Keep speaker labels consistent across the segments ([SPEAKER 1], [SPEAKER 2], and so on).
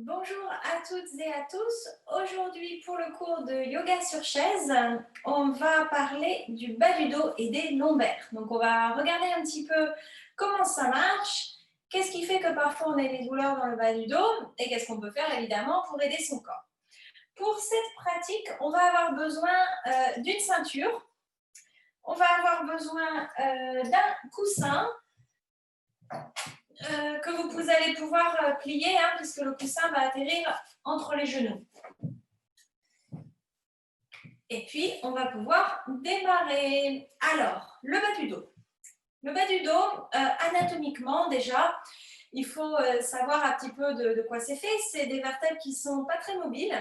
[SPEAKER 1] Bonjour à toutes et à tous. Aujourd'hui, pour le cours de yoga sur chaise, on va parler du bas du dos et des lombaires. Donc, on va regarder un petit peu comment ça marche, qu'est-ce qui fait que parfois on a des douleurs dans le bas du dos et qu'est-ce qu'on peut faire évidemment pour aider son corps. Pour cette pratique, on va avoir besoin d'une ceinture, on va avoir besoin d'un coussin que vous allez pouvoir plier, puisque le coussin va atterrir entre les genoux. Et puis, on va pouvoir démarrer. Alors, le bas du dos. Le bas du dos, anatomiquement déjà, il faut savoir un petit peu de quoi c'est fait. C'est des vertèbres qui ne sont pas très mobiles,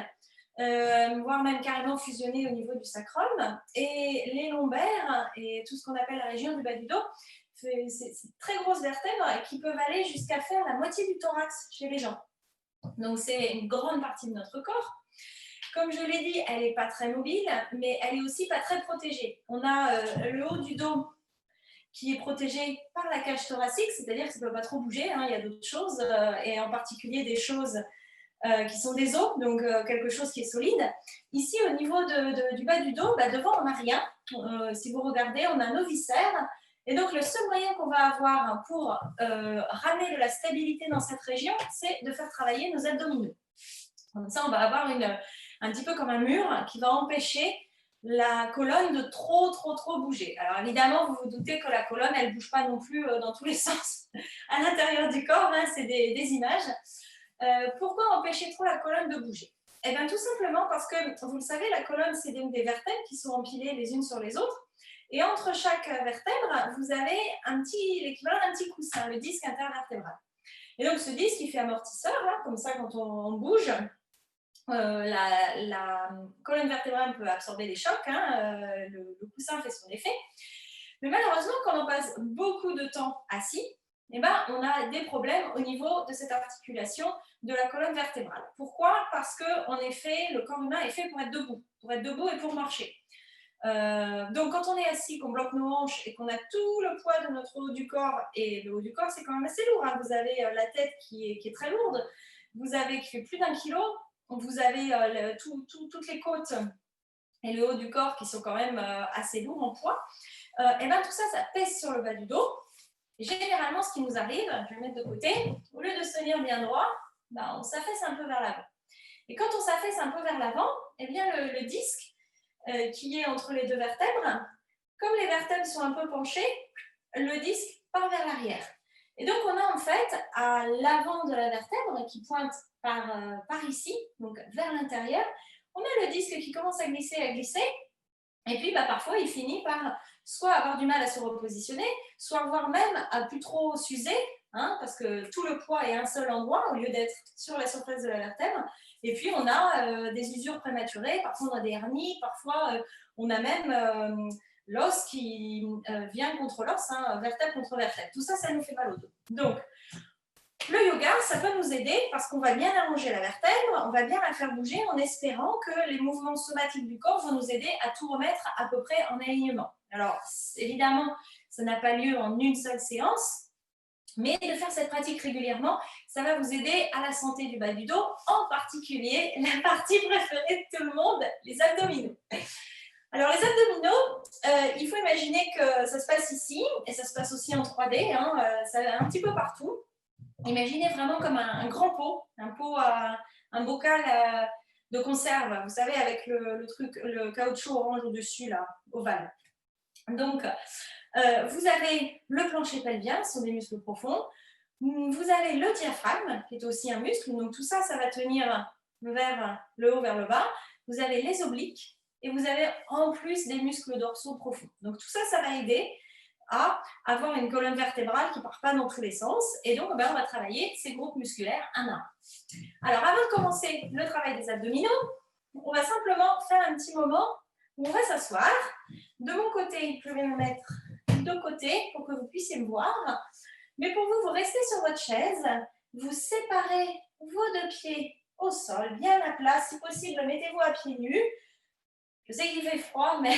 [SPEAKER 1] voire même carrément fusionnées au niveau du sacrum. Et les lombaires et tout ce qu'on appelle la région du bas du dos, c'est très grosses vertèbres qui peuvent aller jusqu'à faire la moitié du thorax chez les gens. Donc, c'est une grande partie de notre corps. Comme je l'ai dit, elle n'est pas très mobile, mais elle est aussi pas très protégée. On a le haut du dos qui est protégé par la cage thoracique, c'est-à-dire que ça ne peut pas trop bouger. Il y a d'autres choses, et en particulier des choses qui sont des os, donc quelque chose qui est solide. Ici, au niveau du bas du dos, devant, on n'a rien. Si vous regardez, on a nos viscères. Et donc, le seul moyen qu'on va avoir pour ramener de la stabilité dans cette région, c'est de faire travailler nos abdominaux. Comme ça, on va avoir un petit peu comme un mur qui va empêcher la colonne de trop bouger. Alors évidemment, vous vous doutez que la colonne, elle ne bouge pas non plus dans tous les sens à l'intérieur du corps, c'est des images. Pourquoi empêcher trop la colonne de bouger? Eh bien, tout simplement parce que, vous le savez, la colonne, c'est donc des vertèbres qui sont empilées les unes sur les autres. Et entre chaque vertèbre, vous avez l'équivalent d'un petit coussin, le disque intervertébral. Et donc, ce disque, il fait amortisseur, comme ça, quand on bouge, la colonne vertébrale peut absorber les chocs, le coussin fait son effet. Mais malheureusement, quand on passe beaucoup de temps assis, on a des problèmes au niveau de cette articulation de la colonne vertébrale. Pourquoi? Parce qu'en effet, le corps humain est fait pour être debout et pour marcher. Donc, quand on est assis, qu'on bloque nos hanches et qu'on a tout le poids de notre haut du corps, et le haut du corps, c'est quand même assez lourd. Vous avez la tête qui est très lourde, qui fait plus d'1 kilo, vous avez toutes les côtes et le haut du corps qui sont quand même assez lourds en poids. Tout ça, ça pèse sur le bas du dos. Et généralement, ce qui nous arrive, je vais le mettre de côté, au lieu de se tenir bien droit, on s'affaisse un peu vers l'avant. Et quand on s'affaisse un peu vers l'avant, le disque qui est entre les deux vertèbres, comme les vertèbres sont un peu penchées, le disque part vers l'arrière. Et donc, on a en fait à l'avant de la vertèbre qui pointe par ici, donc vers l'intérieur, on a le disque qui commence à glisser, et puis parfois il finit par soit avoir du mal à se repositionner, soit voire même à plus trop s'user, parce que tout le poids est à un seul endroit au lieu d'être sur la surface de la vertèbre. Et puis on a des usures prématurées, parfois on a des hernies, parfois on a même l'os qui vient contre l'os, vertèbre contre vertèbre. Tout ça, ça nous fait mal au dos. Donc, le yoga, ça peut nous aider parce qu'on va bien allonger la vertèbre, on va bien la faire bouger en espérant que les mouvements somatiques du corps vont nous aider à tout remettre à peu près en alignement. Alors, évidemment, ça n'a pas lieu en une seule séance, mais de faire cette pratique régulièrement, ça va vous aider à la santé du bas du dos, en particulier la partie préférée de tout le monde, les abdominaux. Alors, les abdominaux, il faut imaginer que ça se passe ici, et ça se passe aussi en 3D, ça va un petit peu partout. Imaginez vraiment comme un grand pot, un bocal de conserve, vous savez, avec le caoutchouc orange au-dessus, là, ovale. Donc, vous avez le plancher pelvien, ce sont des muscles profonds. Vous avez le diaphragme, qui est aussi un muscle. Donc, tout ça, ça va tenir vers le haut, vers le bas. Vous avez les obliques et vous avez en plus des muscles dorsaux profonds. Donc, tout ça, ça va aider à avoir une colonne vertébrale qui ne part pas dans tous les sens. Et donc, on va travailler ces groupes musculaires un à un. Alors, avant de commencer le travail des abdominaux, on va simplement faire un petit moment où on va s'asseoir. De mon côté, je vais me mettre de côté pour que vous puissiez me voir. Mais pour vous, vous restez sur votre chaise, vous séparez vos deux pieds au sol, bien à plat. Si possible, mettez-vous à pieds nus. Je sais qu'il fait froid, mais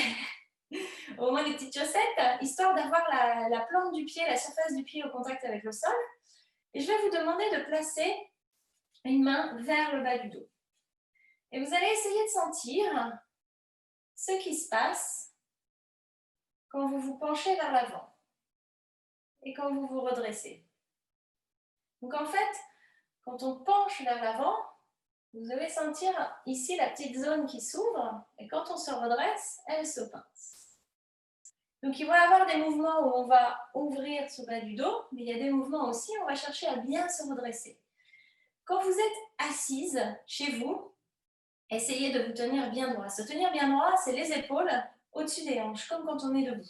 [SPEAKER 1] au moins des petites chaussettes, histoire d'avoir la plante du pied, la surface du pied au contact avec le sol. Et je vais vous demander de placer une main vers le bas du dos. Et vous allez essayer de sentir ce qui se passe quand vous vous penchez vers l'avant et quand vous vous redressez. Donc en fait, quand on penche vers l'avant, vous devez sentir ici la petite zone qui s'ouvre et quand on se redresse, elle se pince. Donc il va y avoir des mouvements où on va ouvrir ce bas du dos, mais il y a des mouvements aussi où on va chercher à bien se redresser. Quand vous êtes assise chez vous, essayez de vous tenir bien droit. Se tenir bien droit, c'est les épaules au-dessus des hanches, comme quand on est debout.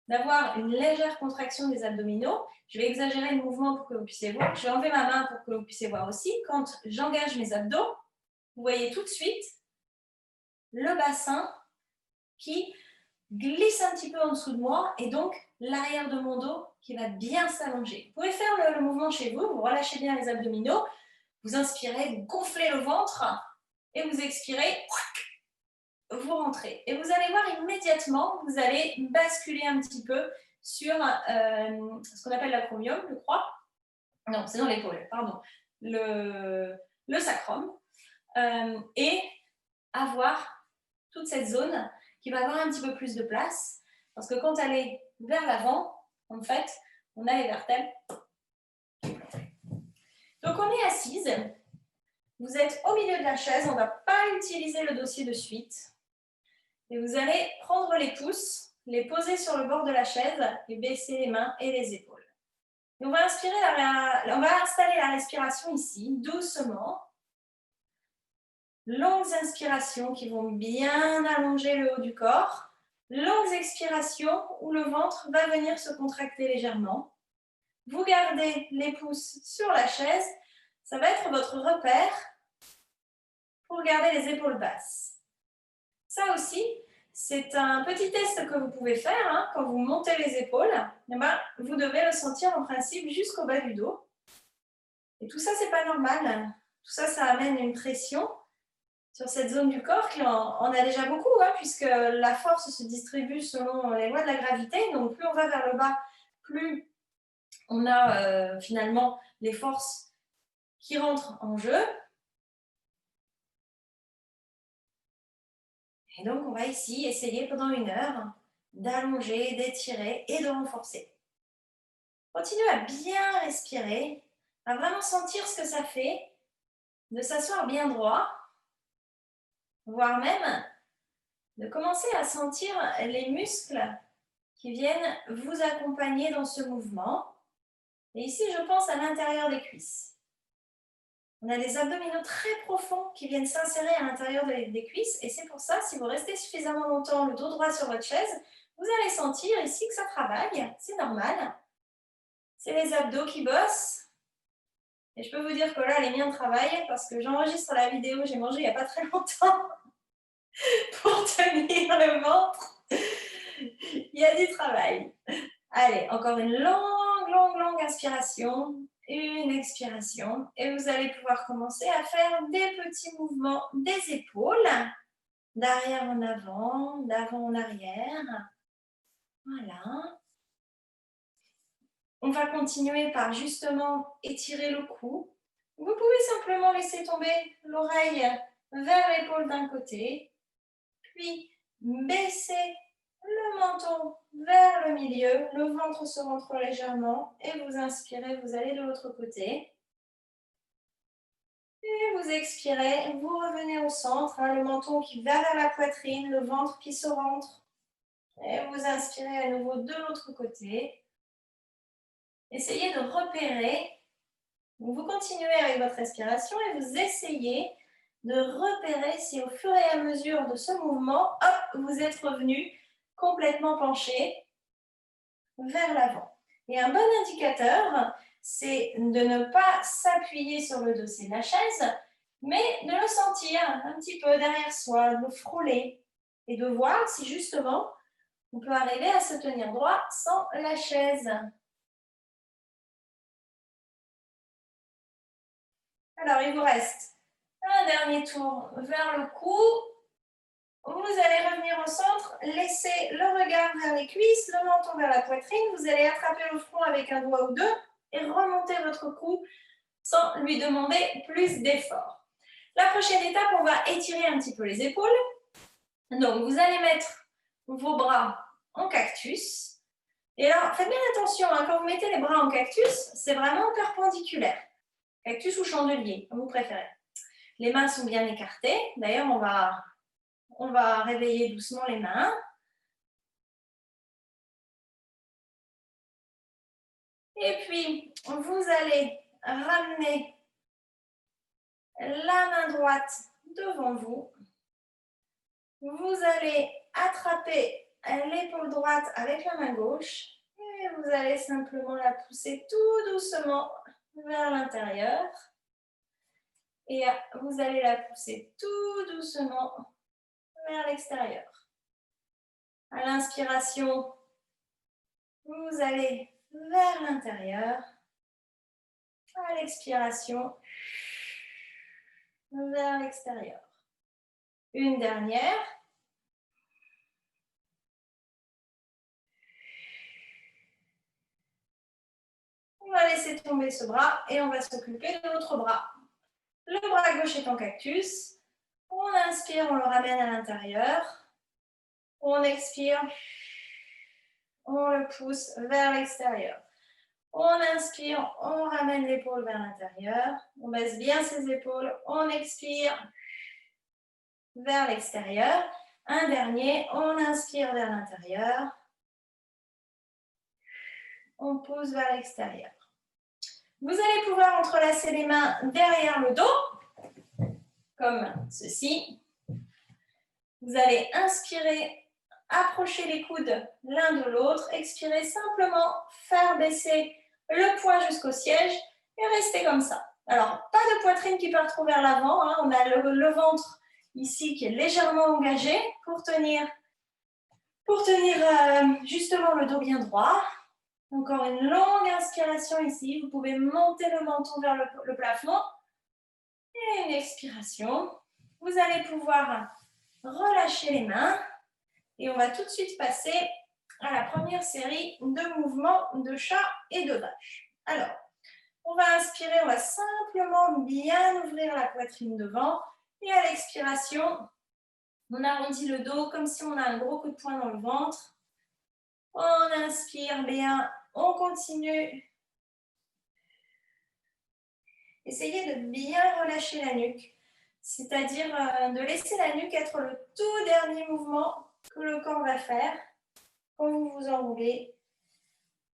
[SPEAKER 1] D'avoir une légère contraction des abdominaux. Je vais exagérer le mouvement pour que vous puissiez voir. Je vais enlever ma main pour que vous puissiez voir aussi. Quand j'engage mes abdos, vous voyez tout de suite le bassin qui glisse un petit peu en dessous de moi et donc l'arrière de mon dos qui va bien s'allonger. Vous pouvez faire le mouvement chez vous, vous relâchez bien les abdominaux, vous inspirez, vous gonflez le ventre et vous expirez, vous rentrez. Et vous allez voir immédiatement, vous allez basculer un petit peu sur ce qu'on appelle l'acromion, je crois. Non, c'est dans l'épaule, pardon. Le sacrum. Et avoir toute cette zone qui va avoir un petit peu plus de place. Parce que quand elle est vers l'avant, en fait, on a les vertèbres. Donc on est assise. Vous êtes au milieu de la chaise. On ne va pas utiliser le dossier de suite. Et vous allez prendre les pouces, les poser sur le bord de la chaise et baisser les mains et les épaules. Et on va installer la respiration ici, doucement. Longues inspirations qui vont bien allonger le haut du corps. Longues expirations où le ventre va venir se contracter légèrement. Vous gardez les pouces sur la chaise. Ça va être votre repère pour garder les épaules basses. Ça aussi, c'est un petit test que vous pouvez faire quand vous montez les épaules. Vous devez le sentir en principe jusqu'au bas du dos. Et tout ça, c'est pas normal. Tout ça, ça amène une pression sur cette zone du corps qui en a déjà beaucoup, puisque la force se distribue selon les lois de la gravité. Donc, plus on va vers le bas, plus on a finalement les forces qui rentrent en jeu. Et donc, on va ici essayer pendant 1 heure d'allonger, d'étirer et de renforcer. Continuez à bien respirer, à vraiment sentir ce que ça fait, de s'asseoir bien droit, voire même de commencer à sentir les muscles qui viennent vous accompagner dans ce mouvement. Et ici, je pense à l'intérieur des cuisses. On a des abdominaux très profonds qui viennent s'insérer à l'intérieur des cuisses. Et c'est pour ça, si vous restez suffisamment longtemps le dos droit sur votre chaise, vous allez sentir ici que ça travaille. C'est normal. C'est les abdos qui bossent. Et je peux vous dire que là, les miens travaillent parce que j'enregistre la vidéo, j'ai mangé il n'y a pas très longtemps pour tenir le ventre. Il y a du travail. Allez, encore une longue inspiration, une expiration. Et vous allez pouvoir commencer à faire des petits mouvements des épaules, d'arrière en avant, d'avant en arrière. Voilà. On va continuer par justement étirer le cou. Vous pouvez simplement laisser tomber l'oreille vers l'épaule d'un côté, puis baisser le menton vers le milieu, le ventre se rentre légèrement et vous inspirez, vous allez de l'autre côté. Et vous expirez, vous revenez au centre, le menton qui va vers la poitrine, le ventre qui se rentre. Et vous inspirez à nouveau de l'autre côté. Essayez de repérer. Vous continuez avec votre respiration et vous essayez de repérer si au fur et à mesure de ce mouvement, hop, vous êtes revenu complètement penché vers l'avant. Et un bon indicateur, c'est de ne pas s'appuyer sur le dossier de la chaise, mais de le sentir un petit peu derrière soi, de le frôler et de voir si justement on peut arriver à se tenir droit sans la chaise. Alors, il vous reste un dernier tour vers le cou. Vous allez revenir au centre, laissez le regard vers les cuisses, le menton vers la poitrine. Vous allez attraper le front avec un doigt ou deux et remonter votre cou sans lui demander plus d'efforts. La prochaine étape, on va étirer un petit peu les épaules. Donc, vous allez mettre vos bras en cactus. Et alors, faites bien attention, hein, quand vous mettez les bras en cactus, c'est vraiment perpendiculaire. Cactus ou chandelier, comme vous préférez. Les mains sont bien écartées. D'ailleurs, on va réveiller doucement les mains. Et puis, vous allez ramener la main droite devant vous. Vous allez attraper l'épaule droite avec la main gauche et vous allez simplement la pousser tout doucement vers l'intérieur. Et vous allez la pousser tout doucement vers l'extérieur. À l'inspiration, vous allez vers l'intérieur. À l'expiration, vers l'extérieur. Une dernière. On va laisser tomber ce bras et on va s'occuper de l'autre bras. Le bras gauche est en cactus. On inspire, on le ramène à l'intérieur. On expire, on le pousse vers l'extérieur. On inspire, on ramène l'épaule vers l'intérieur. On baisse bien ses épaules. On expire vers l'extérieur. Un dernier, on inspire vers l'intérieur. On pousse vers l'extérieur. Vous allez pouvoir entrelacer les mains derrière le dos, comme ceci. Vous allez inspirer, approcher les coudes l'un de l'autre. Expirez simplement, faire baisser le poids jusqu'au siège et rester comme ça. Alors, pas de poitrine qui part trop vers l'avant. Hein. On a le ventre ici qui est légèrement engagé pour tenir justement le dos bien droit. Encore une longue inspiration ici. Vous pouvez monter le menton vers le plafond. Et une expiration. Vous allez pouvoir relâcher les mains. Et on va tout de suite passer à la première série de mouvements de chat et de vache. Alors, on va inspirer, on va simplement bien ouvrir la poitrine devant. Et à l'expiration, on arrondit le dos comme si on a un gros coup de poing dans le ventre. On inspire bien, on continue. Essayez de bien relâcher la nuque, c'est-à-dire de laisser la nuque être le tout dernier mouvement que le corps va faire quand vous vous enroulez,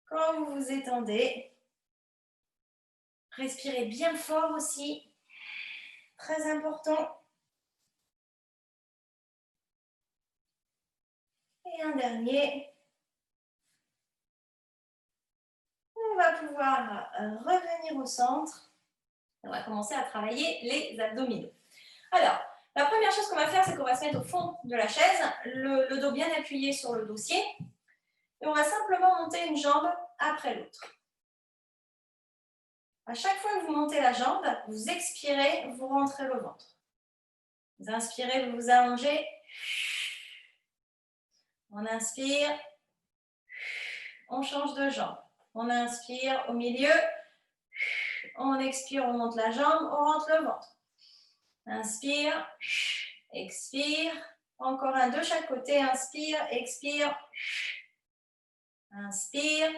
[SPEAKER 1] quand vous vous étendez. Respirez bien fort aussi, très important. Et un dernier. On va pouvoir revenir au centre. On va commencer à travailler les abdominaux. Alors, la première chose qu'on va faire, c'est qu'on va se mettre au fond de la chaise, le dos bien appuyé sur le dossier. Et on va simplement monter une jambe après l'autre. À chaque fois que vous montez la jambe, vous expirez, vous rentrez le ventre. Vous inspirez, vous vous allongez. On inspire, on change de jambe. On inspire au milieu, on expire, on monte la jambe, on rentre le ventre. Inspire, expire, encore un de chaque côté, inspire, expire, inspire.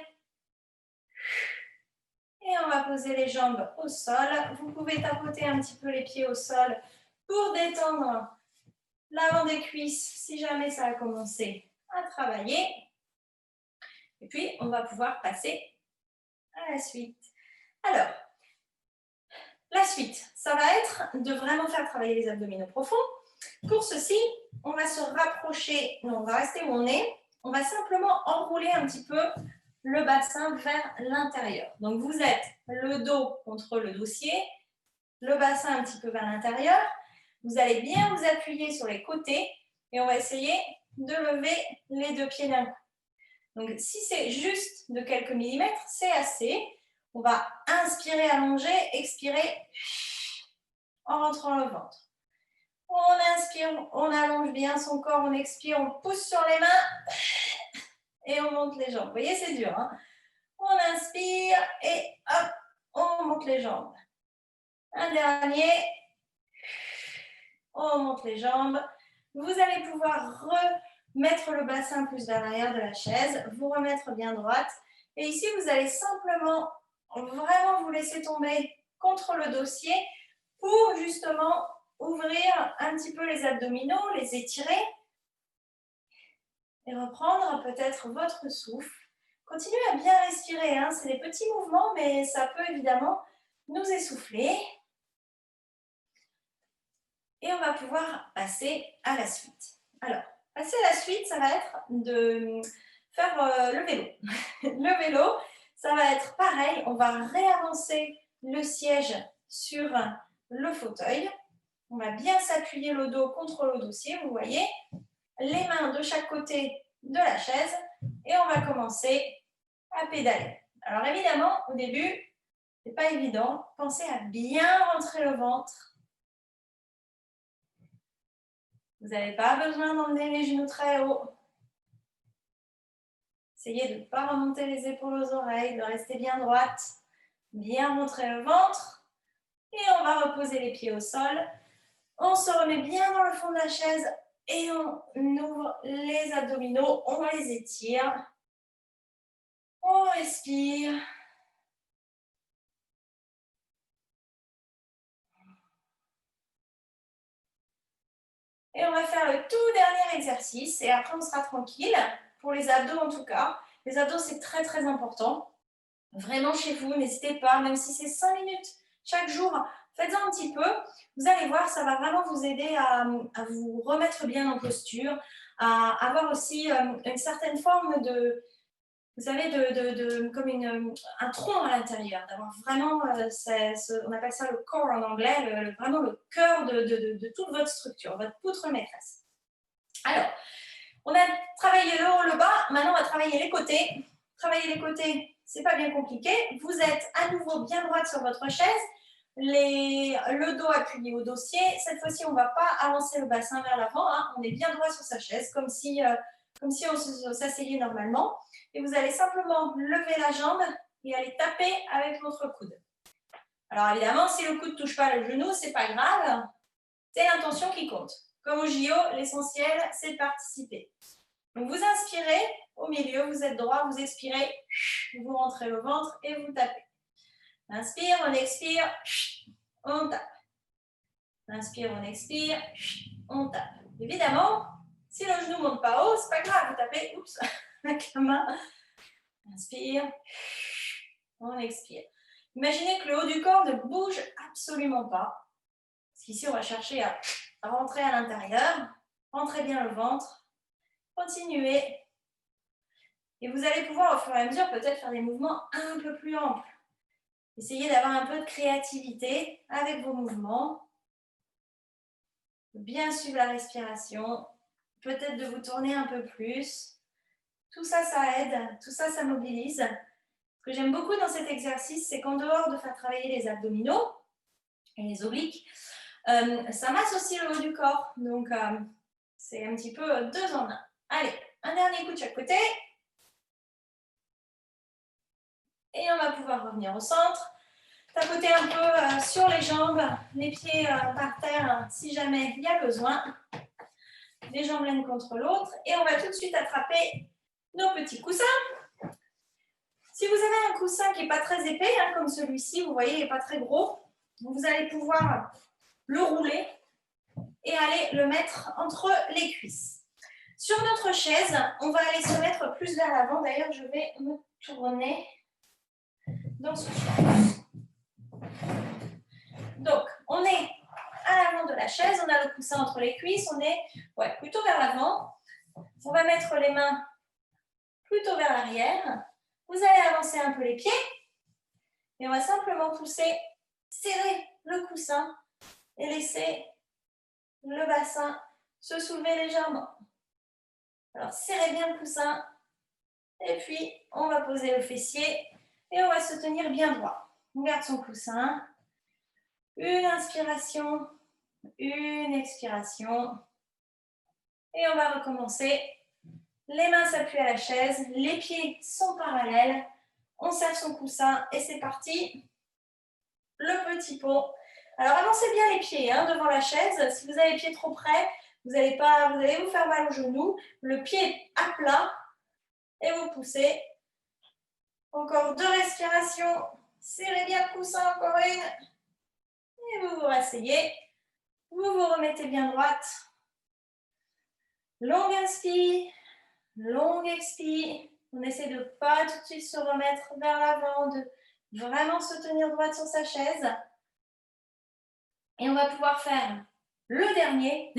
[SPEAKER 1] Et on va poser les jambes au sol. Vous pouvez tapoter un petit peu les pieds au sol pour détendre l'avant des cuisses si jamais ça a commencé à travailler. Et puis, on va pouvoir passer à la suite. Alors, la suite, ça va être de vraiment faire travailler les abdominaux profonds. Pour ceci, on va se rapprocher, non, on va rester où on est. On va simplement enrouler un petit peu le bassin vers l'intérieur. Donc, vous êtes le dos contre le dossier, le bassin un petit peu vers l'intérieur. Vous allez bien vous appuyer sur les côtés et on va essayer de lever les deux pieds d'un coup. Donc, si c'est juste de quelques millimètres, c'est assez. On va inspirer, allonger, expirer en rentrant le ventre. On inspire, on allonge bien son corps, on expire, on pousse sur les mains et on monte les jambes. Vous voyez, c'est dur. Hein? On inspire et hop, on monte les jambes. Un dernier. On monte les jambes. Vous allez pouvoir remettre le bassin plus vers l'arrière de la chaise, vous remettre bien droite. Et ici, vous allez simplement vraiment vous laisser tomber contre le dossier pour justement ouvrir un petit peu les abdominaux, les étirer et reprendre peut-être votre souffle. Continuez à bien respirer, hein. C'est des petits mouvements, mais ça peut évidemment nous essouffler. Et on va pouvoir passer à la suite. Alors, passer à la suite, ça va être de faire le vélo. Le vélo, ça va être pareil, on va réavancer le siège sur le fauteuil. On va bien s'appuyer le dos contre le dossier, vous voyez. Les mains de chaque côté de la chaise et on va commencer à pédaler. Alors évidemment, au début, c'est pas évident. Pensez à bien rentrer le ventre. Vous n'avez pas besoin d'emmener les genoux très haut. Essayez de ne pas remonter les épaules aux oreilles, de rester bien droite. Bien montrer le ventre. Et on va reposer les pieds au sol. On se remet bien dans le fond de la chaise et on ouvre les abdominaux, on les étire. On respire. Et on va faire le tout dernier exercice et après on sera tranquille, pour les abdos en tout cas. Les abdos c'est très très important. Vraiment chez vous, n'hésitez pas, même si c'est 5 minutes chaque jour, faites-en un petit peu. Vous allez voir, ça va vraiment vous aider à vous remettre bien en posture, à avoir aussi une certaine forme de, vous savez, comme un tronc à l'intérieur, d'avoir vraiment, on appelle ça le core en anglais, vraiment le cœur de toute votre structure, votre poutre maîtresse. Alors, on a travaillé le haut, le bas, maintenant on va travailler les côtés. Travailler les côtés, c'est pas bien compliqué. Vous êtes à nouveau bien droite sur votre chaise, le dos appuyé au dossier. Cette fois-ci, on ne va pas avancer le bassin vers l'avant, hein. On est bien droit sur sa chaise, comme si on s'asseyait normalement. Et vous allez simplement lever la jambe et aller taper avec votre coude. Alors évidemment, si le coude ne touche pas le genou, c'est pas grave, c'est l'intention qui compte. Comme au JO, l'essentiel, c'est de participer. Donc vous inspirez, au milieu, vous êtes droit, vous expirez, vous rentrez le ventre et vous tapez. Inspire, on expire, on tape. Inspire, on expire, on tape. Évidemment, si le genou ne monte pas haut, c'est pas grave, vous tapez, oups, avec la main. Inspire, on expire. Imaginez que le haut du corps ne bouge absolument pas. Parce qu'ici, on va chercher à rentrer à l'intérieur, rentrez bien le ventre, continuez. Et vous allez pouvoir, au fur et à mesure, peut-être faire des mouvements un peu plus amples. Essayez d'avoir un peu de créativité avec vos mouvements. Bien suivre la respiration. Peut-être de vous tourner un peu plus. Tout ça, ça aide. Tout ça, ça mobilise. Ce que j'aime beaucoup dans cet exercice, c'est qu'en dehors de faire travailler les abdominaux et les obliques, ça masse aussi le haut du corps. Donc, c'est un petit peu 2 en 1. Allez, un dernier coup de chaque côté. Et on va pouvoir revenir au centre. Tapoter un peu sur les jambes, les pieds par terre si jamais il y a besoin. Les jambes l'une contre l'autre. Et on va tout de suite attraper nos petits coussins. Si vous avez un coussin qui n'est pas très épais, hein, comme celui-ci, vous voyez, il n'est pas très gros, vous allez pouvoir le rouler et aller le mettre entre les cuisses. Sur notre chaise, on va aller se mettre plus vers l'avant. D'ailleurs, je vais me tourner dans ce sens. Donc, on est à l'avant de la chaise, on a le coussin entre les cuisses, on est plutôt vers l'avant. On va mettre les mains plutôt vers l'arrière. Vous allez avancer un peu les pieds et on va simplement pousser, serrer le coussin et laisser le bassin se soulever légèrement. Alors, serrez bien le coussin et puis on va poser le fessier et on va se tenir bien droit. On garde son coussin. Une inspiration, une expiration. Et on va recommencer. Les mains s'appuient à la chaise, les pieds sont parallèles. On serre son coussin et c'est parti. Le petit pont Alors, avancez bien les pieds hein, devant la chaise. Si vous avez les pieds trop près, vous allez vous faire mal au genou. Le pied à plat et vous poussez. Encore 2 respirations. Serrez bien le coussin, encore une. Et vous vous rasseyez. Vous vous remettez bien droite. Longue inspire, longue expire. On essaie de ne pas tout de suite se remettre vers l'avant, de vraiment se tenir droite sur sa chaise. Et on va pouvoir faire le dernier.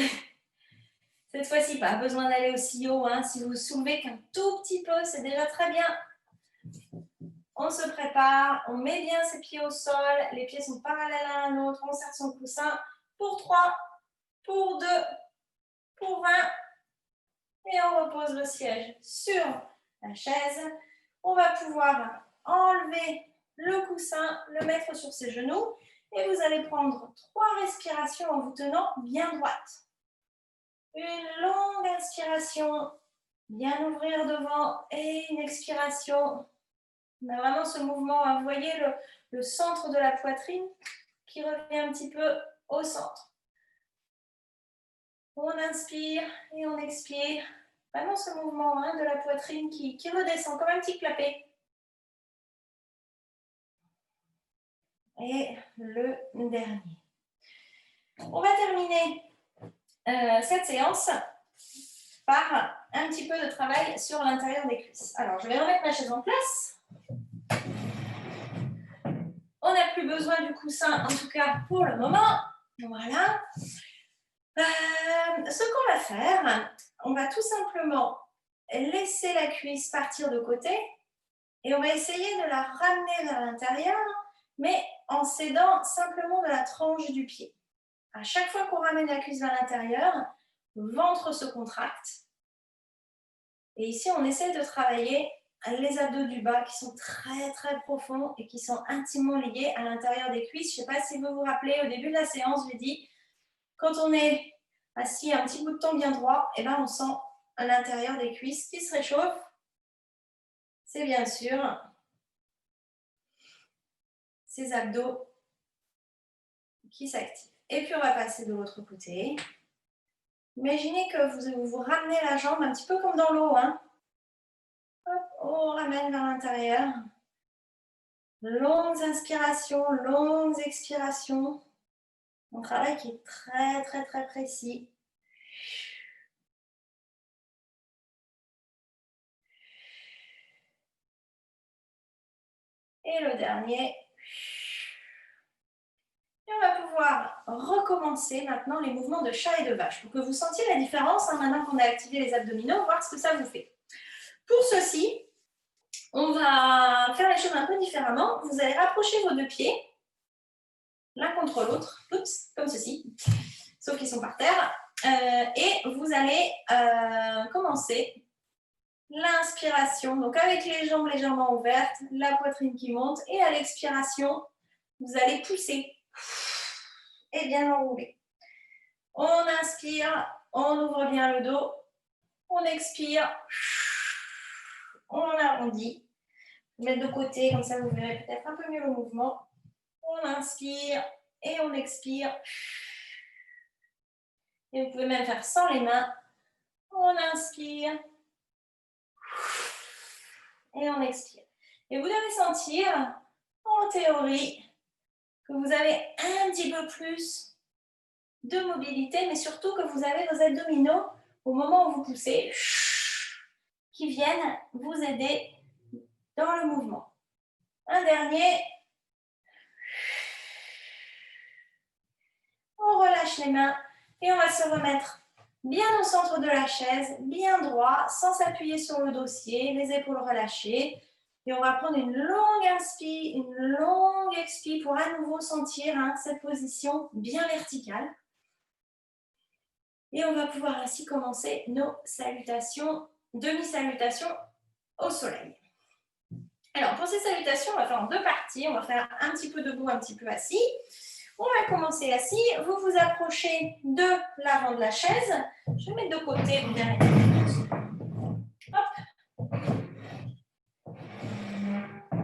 [SPEAKER 1] Cette fois-ci, pas besoin d'aller aussi haut. Hein. Si vous vous soulevez qu'un tout petit peu, c'est déjà très bien. On se prépare, on met bien ses pieds au sol. Les pieds sont parallèles à l'un l'autre. On serre son coussin pour 3, pour 2, pour 20. Et on repose le siège sur la chaise. On va pouvoir enlever le coussin, le mettre sur ses genoux. Et vous allez prendre 3 respirations en vous tenant bien droite. Une longue inspiration, bien ouvrir devant, et une expiration. On a vraiment ce mouvement, hein. Vous voyez le centre de la poitrine qui revient un petit peu au centre. On inspire et on expire. Vraiment ce mouvement hein, de la poitrine qui redescend comme un petit clapet. Et le dernier. On va terminer cette séance par un petit peu de travail sur l'intérieur des cuisses. Alors, je vais remettre ma chaise en place. On n'a plus besoin du coussin, en tout cas pour le moment. Voilà. Ce qu'on va faire, on va tout simplement laisser la cuisse partir de côté et on va essayer de la ramener vers l'intérieur, mais en s'aidant simplement de la tranche du pied. À chaque fois qu'on ramène la cuisse vers l'intérieur, le ventre se contracte. Et ici, on essaie de travailler les abdos du bas qui sont très très profonds et qui sont intimement liés à l'intérieur des cuisses. Je ne sais pas si vous vous rappelez, au début de la séance, j'ai dit, quand on est assis un petit bout de temps bien droit, et ben on sent à l'intérieur des cuisses qui se réchauffent. C'est bien sûr ces abdos qui s'activent. Et puis on va passer de l'autre côté. Imaginez que vous ramenez la jambe un petit peu comme dans l'eau. Hein. Hop, on ramène vers l'intérieur. Longues inspirations, longues expirations. Un travail qui est très très très précis. Et le dernier. Et on va pouvoir recommencer maintenant les mouvements de chat et de vache pour que vous sentiez la différence hein, maintenant qu'on a activé les abdominaux, voir ce que ça vous fait. Pour ceci, on va faire les choses un peu différemment. Vous allez rapprocher vos 2 pieds, l'un contre l'autre, comme ceci, sauf qu'ils sont par terre. Et vous allez commencer l'inspiration, donc avec les jambes légèrement ouvertes, la poitrine qui monte, et à l'expiration, vous allez pousser et bien enrouler. On inspire, on ouvre bien le dos, on expire, on arrondit. Mettre de côté, comme ça vous verrez peut-être un peu mieux le mouvement. On inspire et on expire. Et vous pouvez même faire sans les mains. On inspire et on expire. Et vous devez sentir, en théorie, que vous avez un petit peu plus de mobilité, mais surtout que vous avez vos abdominaux au moment où vous poussez, qui viennent vous aider dans le mouvement. Un dernier. On relâche les mains et on va se remettre bien au centre de la chaise, bien droit, sans s'appuyer sur le dossier, les épaules relâchées. Et on va prendre une longue inspire, une longue expire pour à nouveau sentir cette position bien verticale. Et on va pouvoir ainsi commencer nos salutations, demi-salutations au soleil. Alors, pour ces salutations, on va faire en 2 parties. On va faire un petit peu debout, un petit peu assis. On va commencer assis. Vous vous approchez de l'avant de la chaise. Je vais mettre de côté pour bien être. Hop.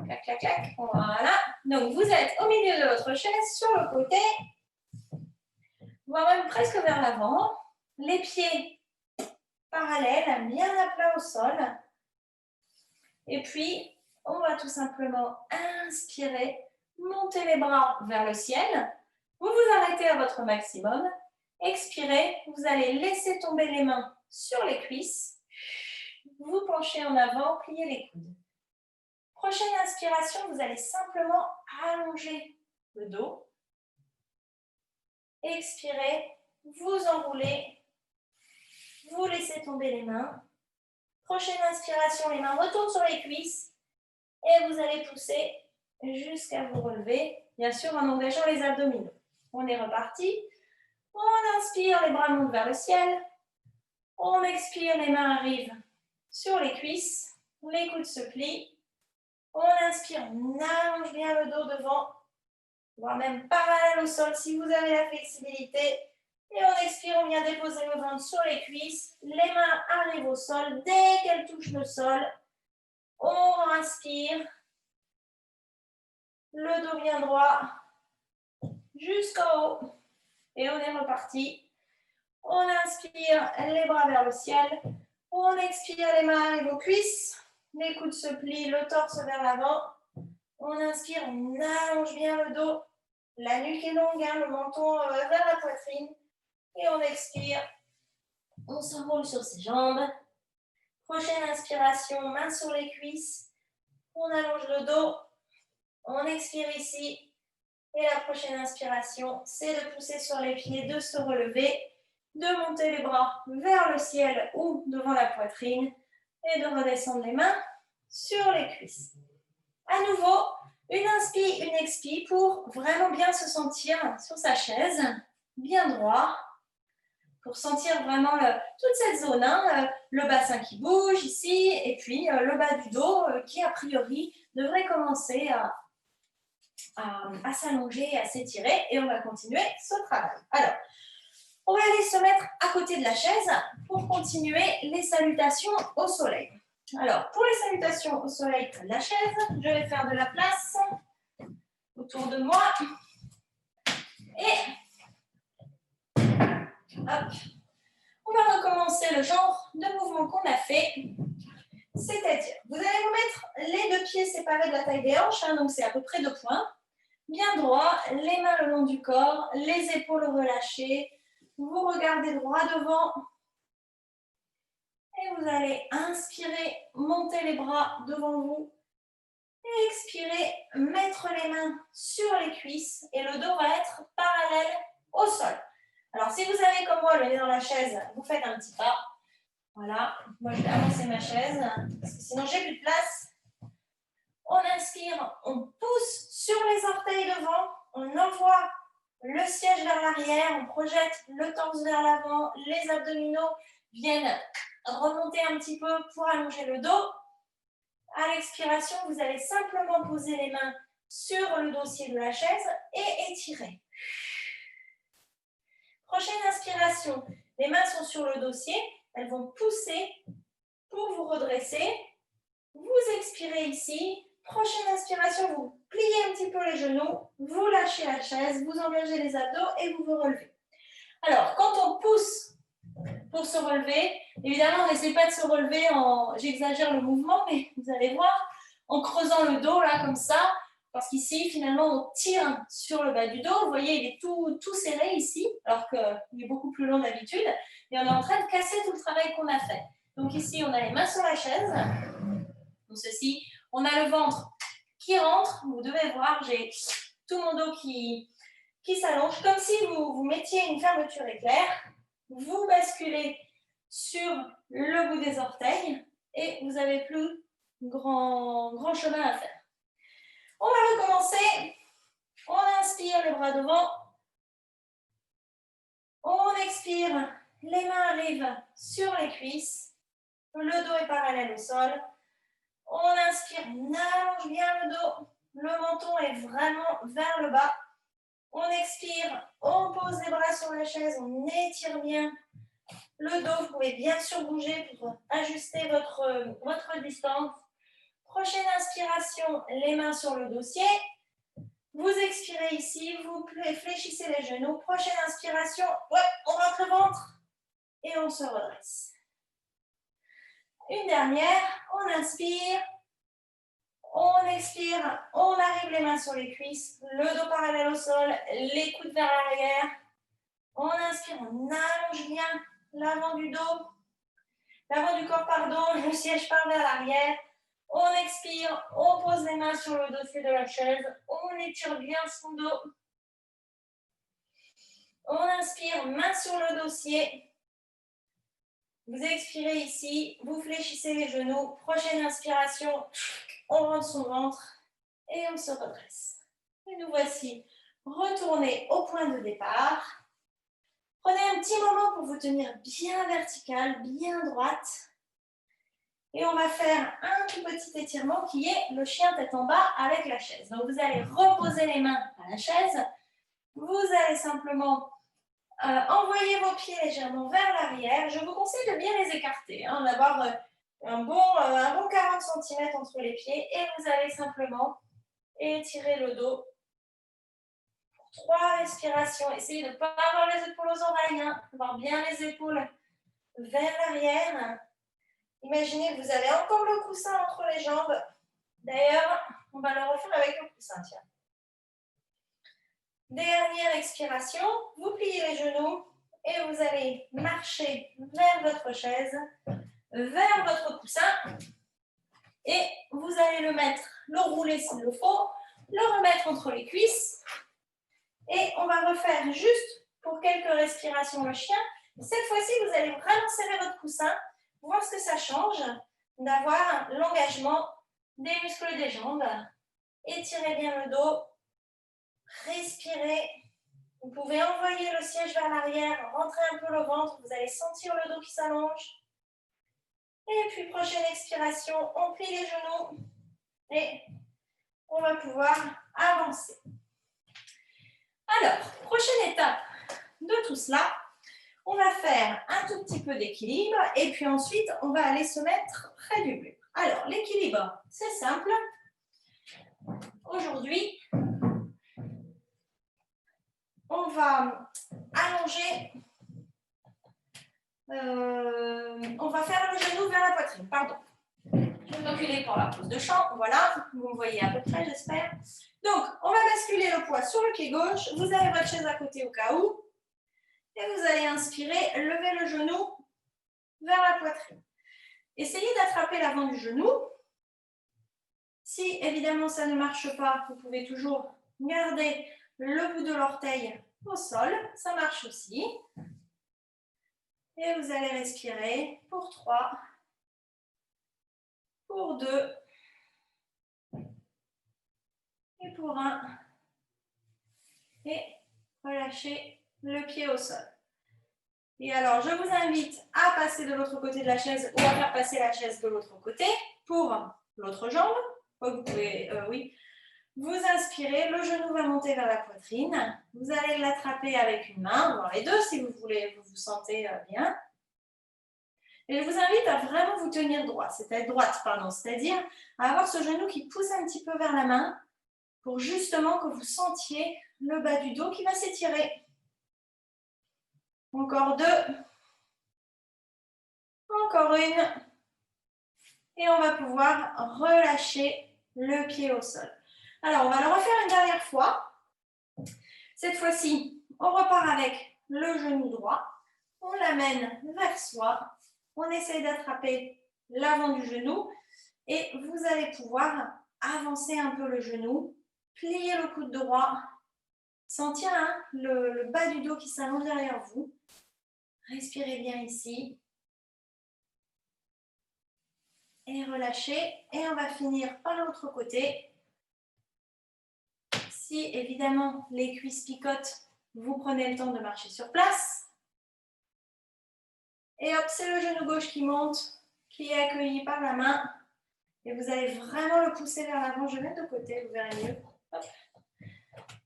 [SPEAKER 1] Clac, clac, clac. Voilà. Donc, vous êtes au milieu de votre chaise, sur le côté. voire même presque vers l'avant. Les pieds parallèles, bien à plat au sol. Et puis, on va tout simplement inspirer, monter les bras vers le ciel. Vous vous arrêtez à votre maximum. Expirez, vous allez laisser tomber les mains sur les cuisses. Vous penchez en avant, pliez les coudes. Prochaine inspiration, vous allez simplement allonger le dos. Expirez, vous enroulez, vous laissez tomber les mains. Prochaine inspiration, les mains retournent sur les cuisses et vous allez pousser jusqu'à vous relever, bien sûr en engageant les abdominaux. On est reparti. On inspire, les bras montent vers le ciel. On expire, les mains arrivent sur les cuisses. Les coudes se plient. On inspire, on allonge bien le dos devant, voire même parallèle au sol si vous avez la flexibilité. Et on expire, on vient déposer le ventre sur les cuisses. Les mains arrivent au sol. Dès qu'elles touchent le sol, on inspire. Le dos bien droit jusqu'en haut. Et on est reparti. On inspire, les bras vers le ciel. On expire, les mains arrivent aux cuisses. Les coudes se plient, le torse vers l'avant. On inspire, on allonge bien le dos. La nuque est longue, le menton vers la poitrine. Et on expire. On s'enroule sur ses jambes. Prochaine inspiration, main sur les cuisses. On allonge le dos. On expire ici. Et la prochaine inspiration, c'est de pousser sur les pieds, de se relever, de monter les bras vers le ciel ou devant la poitrine et de redescendre les mains sur les cuisses. À nouveau, une inspi, une expi pour vraiment bien se sentir sur sa chaise, bien droit, pour sentir vraiment toute cette zone, le bassin qui bouge ici et puis le bas du dos qui a priori devrait commencer à s'allonger, à s'étirer et on va continuer ce travail. Alors, on va aller se mettre à côté de la chaise pour continuer les salutations au soleil. Alors, pour les salutations au soleil près de la chaise, je vais faire de la place autour de moi. Et hop, on va recommencer le genre de mouvement qu'on a fait. C'est-à-dire, vous allez vous mettre les deux pieds séparés de la taille des hanches, donc c'est à peu près 2 points. Bien droit, les mains le long du corps, les épaules relâchées. Vous regardez droit devant. Et vous allez inspirer, monter les bras devant vous. Et expirer, mettre les mains sur les cuisses. Et le dos va être parallèle au sol. Alors, si vous avez comme moi le nez dans la chaise, vous faites un petit pas. Voilà, moi je vais avancer ma chaise, parce que sinon j'ai plus de place. On inspire, on pousse sur les orteils devant, on envoie le siège vers l'arrière, on projette le torse vers l'avant, les abdominaux viennent remonter un petit peu pour allonger le dos. À l'expiration, vous allez simplement poser les mains sur le dossier de la chaise et étirer. Prochaine inspiration, les mains sont sur le dossier, elles vont pousser pour vous redresser. Vous expirez ici. Prochaine inspiration, vous pliez un petit peu les genoux, vous lâchez la chaise, vous engagez les abdos et vous vous relevez. Alors, quand on pousse pour se relever, évidemment, on n'essaie pas de se relever en, j'exagère le mouvement, mais vous allez voir, en creusant le dos, là, comme ça, parce qu'ici, finalement, on tire sur le bas du dos. Vous voyez, il est tout serré ici, alors qu'il est beaucoup plus long d'habitude. Et on est en train de casser tout le travail qu'on a fait. Donc ici, on a les mains sur la chaise. Donc ceci, on a le ventre qui rentre. Vous devez voir, j'ai tout mon dos qui s'allonge, comme si vous mettiez une fermeture éclair. Vous basculez sur le bout des orteils et vous n'avez plus grand chemin à faire. On va recommencer. On inspire, les bras devant. On expire, les mains arrivent sur les cuisses. Le dos est parallèle au sol. On inspire, on allonge bien le dos. Le menton est vraiment vers le bas. On expire, on pose les bras sur la chaise, on étire bien le dos. Vous pouvez bien sûr bouger pour ajuster votre distance. Prochaine inspiration, les mains sur le dossier. Vous expirez ici, vous fléchissez les genoux. Prochaine inspiration, ouais, on rentre le ventre et on se redresse. Une dernière, on inspire, on expire, on arrive les mains sur les cuisses, le dos parallèle au sol, les coudes vers l'arrière. On inspire, on allonge bien l'avant du dos, l'avant du corps, pardon, le siège part vers l'arrière. On expire, on pose les mains sur le dossier de la chaise, on étire bien son dos. On inspire, main sur le dossier. Vous expirez ici, vous fléchissez les genoux. Prochaine inspiration, on rentre son ventre et on se redresse. Et nous voici retournés au point de départ. Prenez un petit moment pour vous tenir bien vertical, bien droite. Et on va faire un tout petit étirement qui est le chien tête en bas avec la chaise. Donc vous allez reposer les mains à la chaise. Vous allez simplement envoyer vos pieds légèrement vers l'arrière. Je vous conseille de bien les écarter, hein, d'avoir un bon 40 cm entre les pieds. Et vous allez simplement étirer le dos. 3 respirations. Essayez de ne pas avoir les épaules aux oreilles, hein, avoir bien les épaules vers l'arrière. Imaginez que vous avez encore le coussin entre les jambes. D'ailleurs, on va le refaire avec le coussin, tiens. Dernière expiration, vous pliez les genoux et vous allez marcher vers votre chaise, vers votre coussin et vous allez le mettre, le rouler s'il le faut, le remettre entre les cuisses et on va refaire juste pour quelques respirations le chien. Cette fois-ci, vous allez vraiment serrer votre coussin, voir ce que ça change d'avoir l'engagement des muscles des jambes. Étirez bien le dos, respirez. Vous pouvez envoyer le siège vers l'arrière, rentrer un peu le ventre, vous allez sentir le dos qui s'allonge. Et puis, prochaine expiration, on plie les genoux et on va pouvoir avancer. Alors, prochaine étape de tout cela, on va faire un tout petit peu d'équilibre et puis ensuite, on va aller se mettre près du mur. Alors, l'équilibre, c'est simple. Aujourd'hui, on va allonger, on va faire le genou vers la poitrine, pardon. Je vais m'enculer pour la pose de chant, voilà, vous me voyez à peu près, j'espère. Donc, on va basculer le poids sur le pied gauche, vous avez votre chaise à côté au cas où, et vous allez inspirer, lever le genou vers la poitrine. Essayez d'attraper l'avant du genou. Si évidemment ça ne marche pas, vous pouvez toujours garder le bout de l'orteil au sol, ça marche aussi. Et vous allez respirer pour 3, pour 2, et pour 1. Et relâchez le pied au sol. Et alors, je vous invite à passer de l'autre côté de la chaise ou à faire passer la chaise de l'autre côté pour l'autre jambe. Vous pouvez, oui. Vous inspirez, le genou va monter vers la poitrine. Vous allez l'attraper avec une main, dans les deux si vous voulez, vous vous sentez bien. Et je vous invite à vraiment vous tenir droit, c'est-à-dire à avoir ce genou qui pousse un petit peu vers la main pour justement que vous sentiez le bas du dos qui va s'étirer. Encore 2. Encore une. Et on va pouvoir relâcher le pied au sol. Alors, on va le refaire une dernière fois. Cette fois-ci, on repart avec le genou droit. On l'amène vers soi. On essaie d'attraper l'avant du genou. Et vous allez pouvoir avancer un peu le genou, plier le coude droit, sentir le bas du dos qui s'allonge derrière vous. Respirez bien ici. Et relâchez. Et on va finir par l'autre côté. Si évidemment les cuisses picotent, vous prenez le temps de marcher sur place. Et hop, c'est le genou gauche qui monte, qui est accueilli par la main. Et vous allez vraiment le pousser vers l'avant. Je vais mettre de côté, vous verrez mieux. Hop.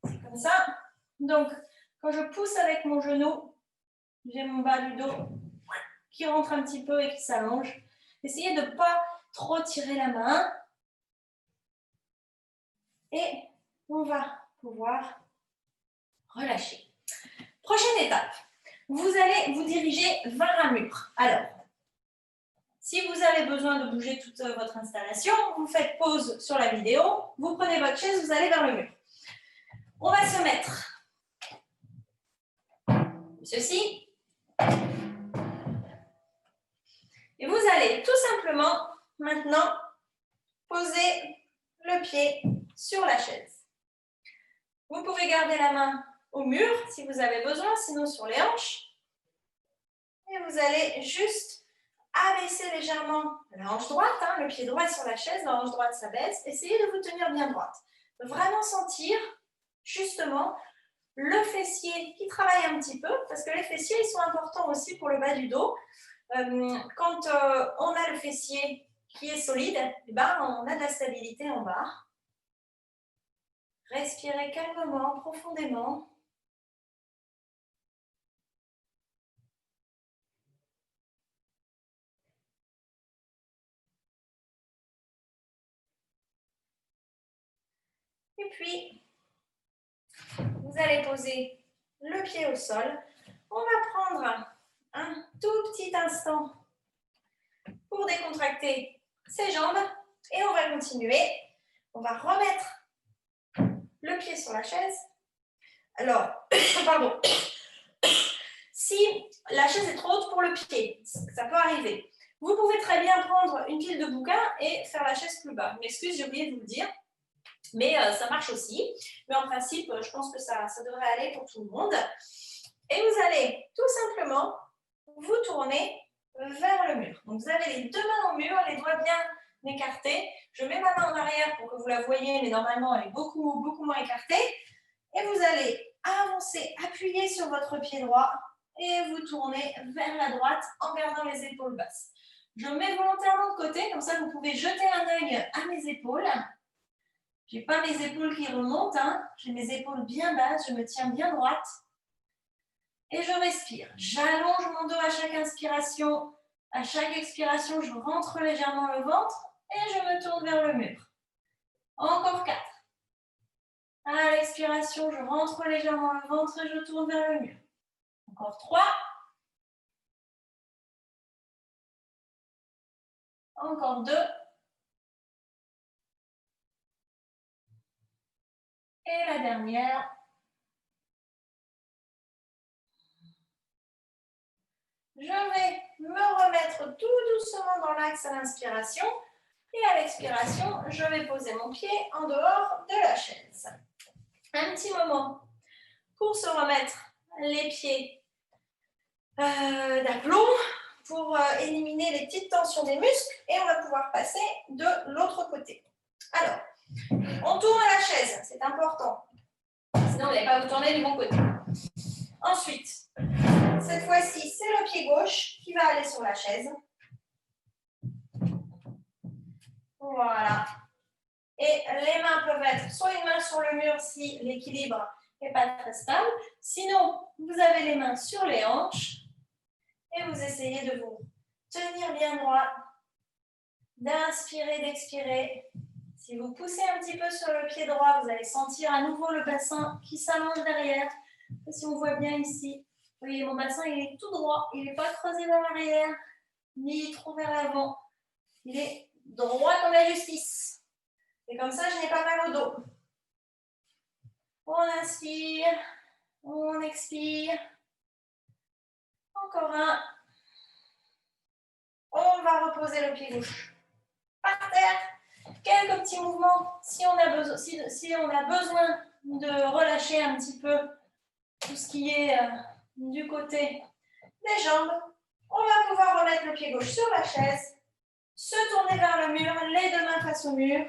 [SPEAKER 1] C'est comme ça. Donc, quand je pousse avec mon genou, j'ai mon bas du dos qui rentre un petit peu et qui s'allonge. Essayez de ne pas trop tirer la main. Et on va pouvoir relâcher. Prochaine étape, vous allez vous diriger vers un mur. Alors, si vous avez besoin de bouger toute votre installation, vous faites pause sur la vidéo, vous prenez votre chaise, vous allez vers le mur. On va se mettre ceci. Et vous allez tout simplement maintenant poser le pied sur la chaise. Vous pouvez garder la main au mur si vous avez besoin, sinon sur les hanches. Et vous allez juste abaisser légèrement la hanche droite, hein, le pied droit est sur la chaise, la hanche droite s'abaisse. Essayez de vous tenir bien droite. De vraiment sentir justement le fessier qui travaille un petit peu, parce que les fessiers ils sont importants aussi pour le bas du dos. Quand on a le fessier qui est solide, eh ben, on a de la stabilité en bas. Respirez calmement, profondément. Et puis, vous allez poser le pied au sol. On va prendre un tout petit instant pour décontracter ses jambes et on va continuer. On va remettre le pied sur la chaise. Alors, pardon, si la chaise est trop haute pour le pied, ça peut arriver. Vous pouvez très bien prendre une pile de bouquins et faire la chaise plus bas. Je m'excuse, j'ai oublié de vous le dire. Mais ça marche aussi. Mais en principe, je pense que ça devrait aller pour tout le monde. Et vous allez tout simplement vous tourner vers le mur. Donc vous avez les deux mains au mur, les doigts bien écartés. Je mets ma main en arrière pour que vous la voyez, mais normalement elle est beaucoup moins écartée. Et vous allez avancer, appuyer sur votre pied droit et vous tournez vers la droite en gardant les épaules basses. Je mets volontairement de côté, comme ça vous pouvez jeter un œil à mes épaules. Je n'ai pas mes épaules qui remontent, hein. J'ai mes épaules bien basses, je me tiens bien droite. Et je respire. J'allonge mon dos à chaque inspiration. À chaque expiration, je rentre légèrement le ventre et je me tourne vers le mur. Encore 4. À l'expiration, je rentre légèrement le ventre et je tourne vers le mur. Encore 3. Encore 2. Et la dernière. Je vais me remettre tout doucement dans l'axe à l'inspiration. Et à l'expiration, je vais poser mon pied en dehors de la chaise. Un petit moment pour se remettre les pieds d'aplomb, pour éliminer les petites tensions des muscles. Et on va pouvoir passer de l'autre côté. Alors, on tourne la chaise, c'est important. Sinon, vous n'allez pas vous tourner du bon côté. Ensuite, cette fois-ci, c'est le pied gauche qui va aller sur la chaise. Voilà. Et les mains peuvent être soit une main sur le mur si l'équilibre n'est pas très stable. Sinon, vous avez les mains sur les hanches et vous essayez de vous tenir bien droit, d'inspirer, d'expirer. Si vous poussez un petit peu sur le pied droit, vous allez sentir à nouveau le bassin qui s'allonge derrière. Et si on voit bien ici, vous voyez, mon bassin il est tout droit, il n'est pas creusé vers l'arrière, ni trop vers l'avant. Il est droit comme la justice. Et comme ça, je n'ai pas mal au dos. On inspire, on expire. Encore un. On va reposer le pied gauche par terre. Quelques petits mouvements si on a besoin de relâcher un petit peu tout ce qui est du côté des jambes. On va pouvoir remettre le pied gauche sur la chaise, se tourner vers le mur, les deux mains face au mur.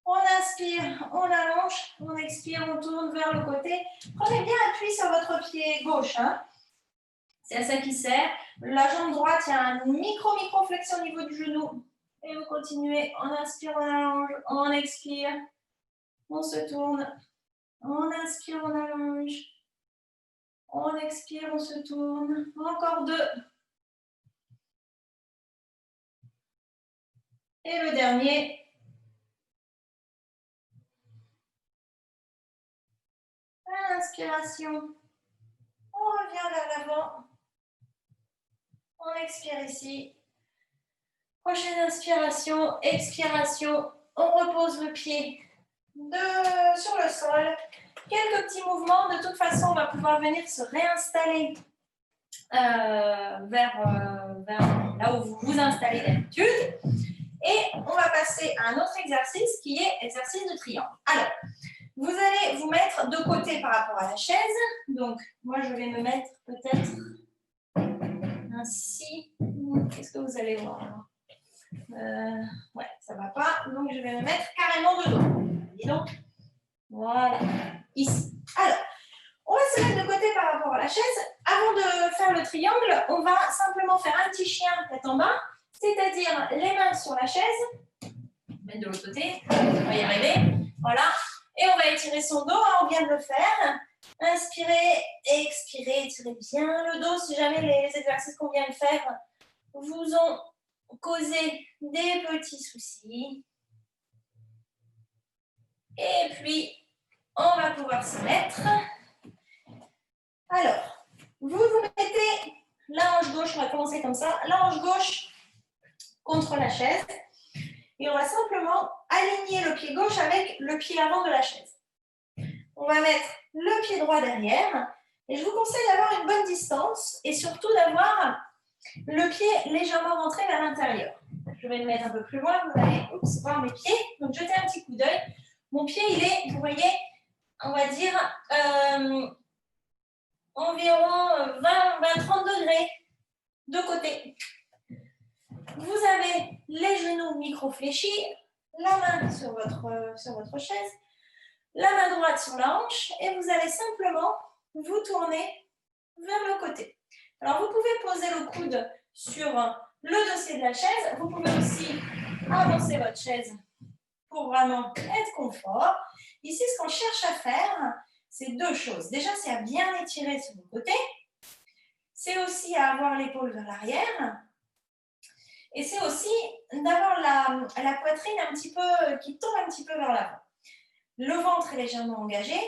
[SPEAKER 1] On inspire, on allonge, on expire, on tourne vers le côté. Prenez bien appui sur votre pied gauche. Hein. C'est à ça qui sert. La jambe droite, il y a un micro-flexion au niveau du genou. Et vous continuez, on inspire, on allonge, on expire, on se tourne, on inspire, on allonge, on expire, on se tourne. Encore 2. Et le dernier. inspiration, on revient vers l'avant. On expire ici. Prochaine inspiration, expiration. On repose le pied sur le sol. Quelques petits mouvements. De toute façon, on va pouvoir venir se réinstaller vers là où vous vous installez d'habitude. Et on va passer à un autre exercice qui est exercice de triangle. Alors, vous allez vous mettre de côté par rapport à la chaise. Donc, moi, je vais me mettre peut-être ainsi. Qu'est-ce que vous allez voir? Ouais, ça ne va pas. Donc, je vais me mettre carrément de dos. Dis donc. Voilà. Ici. Alors, on va se mettre de côté par rapport à la chaise. Avant de faire le triangle, on va simplement faire un petit chien tête en bas, c'est-à-dire les mains sur la chaise. Mettre de l'autre côté. On va y arriver. Voilà. Et on va étirer son dos. On vient de le faire. Inspirez, expirez, étirez bien le dos. Si jamais les exercices qu'on vient de faire vous ont causé des petits soucis. Et puis, on va pouvoir se mettre. Alors, vous mettez la hanche gauche, on va commencer comme ça, la hanche gauche contre la chaise. Et on va simplement aligner le pied gauche avec le pied avant de la chaise. On va mettre le pied droit derrière. Et je vous conseille d'avoir une bonne distance et surtout d'avoir le pied légèrement rentré vers l'intérieur. Je vais le mettre un peu plus loin, vous allez voir mes pieds. Donc, jetez un petit coup d'œil. Mon pied, il est, vous voyez, on va dire environ 20-30 degrés de côté. Vous avez les genoux micro-fléchis, la main sur votre chaise, la main droite sur la hanche et vous allez simplement vous tourner vers le côté. Alors, vous pouvez poser le coude sur le dossier de la chaise. Vous pouvez aussi avancer votre chaise pour vraiment être confort. Ici, ce qu'on cherche à faire, c'est deux choses. Déjà, c'est à bien étirer sur le côté. C'est aussi à avoir l'épaule vers l'arrière. Et c'est aussi d'avoir la poitrine un petit peu, qui tombe un petit peu vers l'avant. Le ventre est légèrement engagé.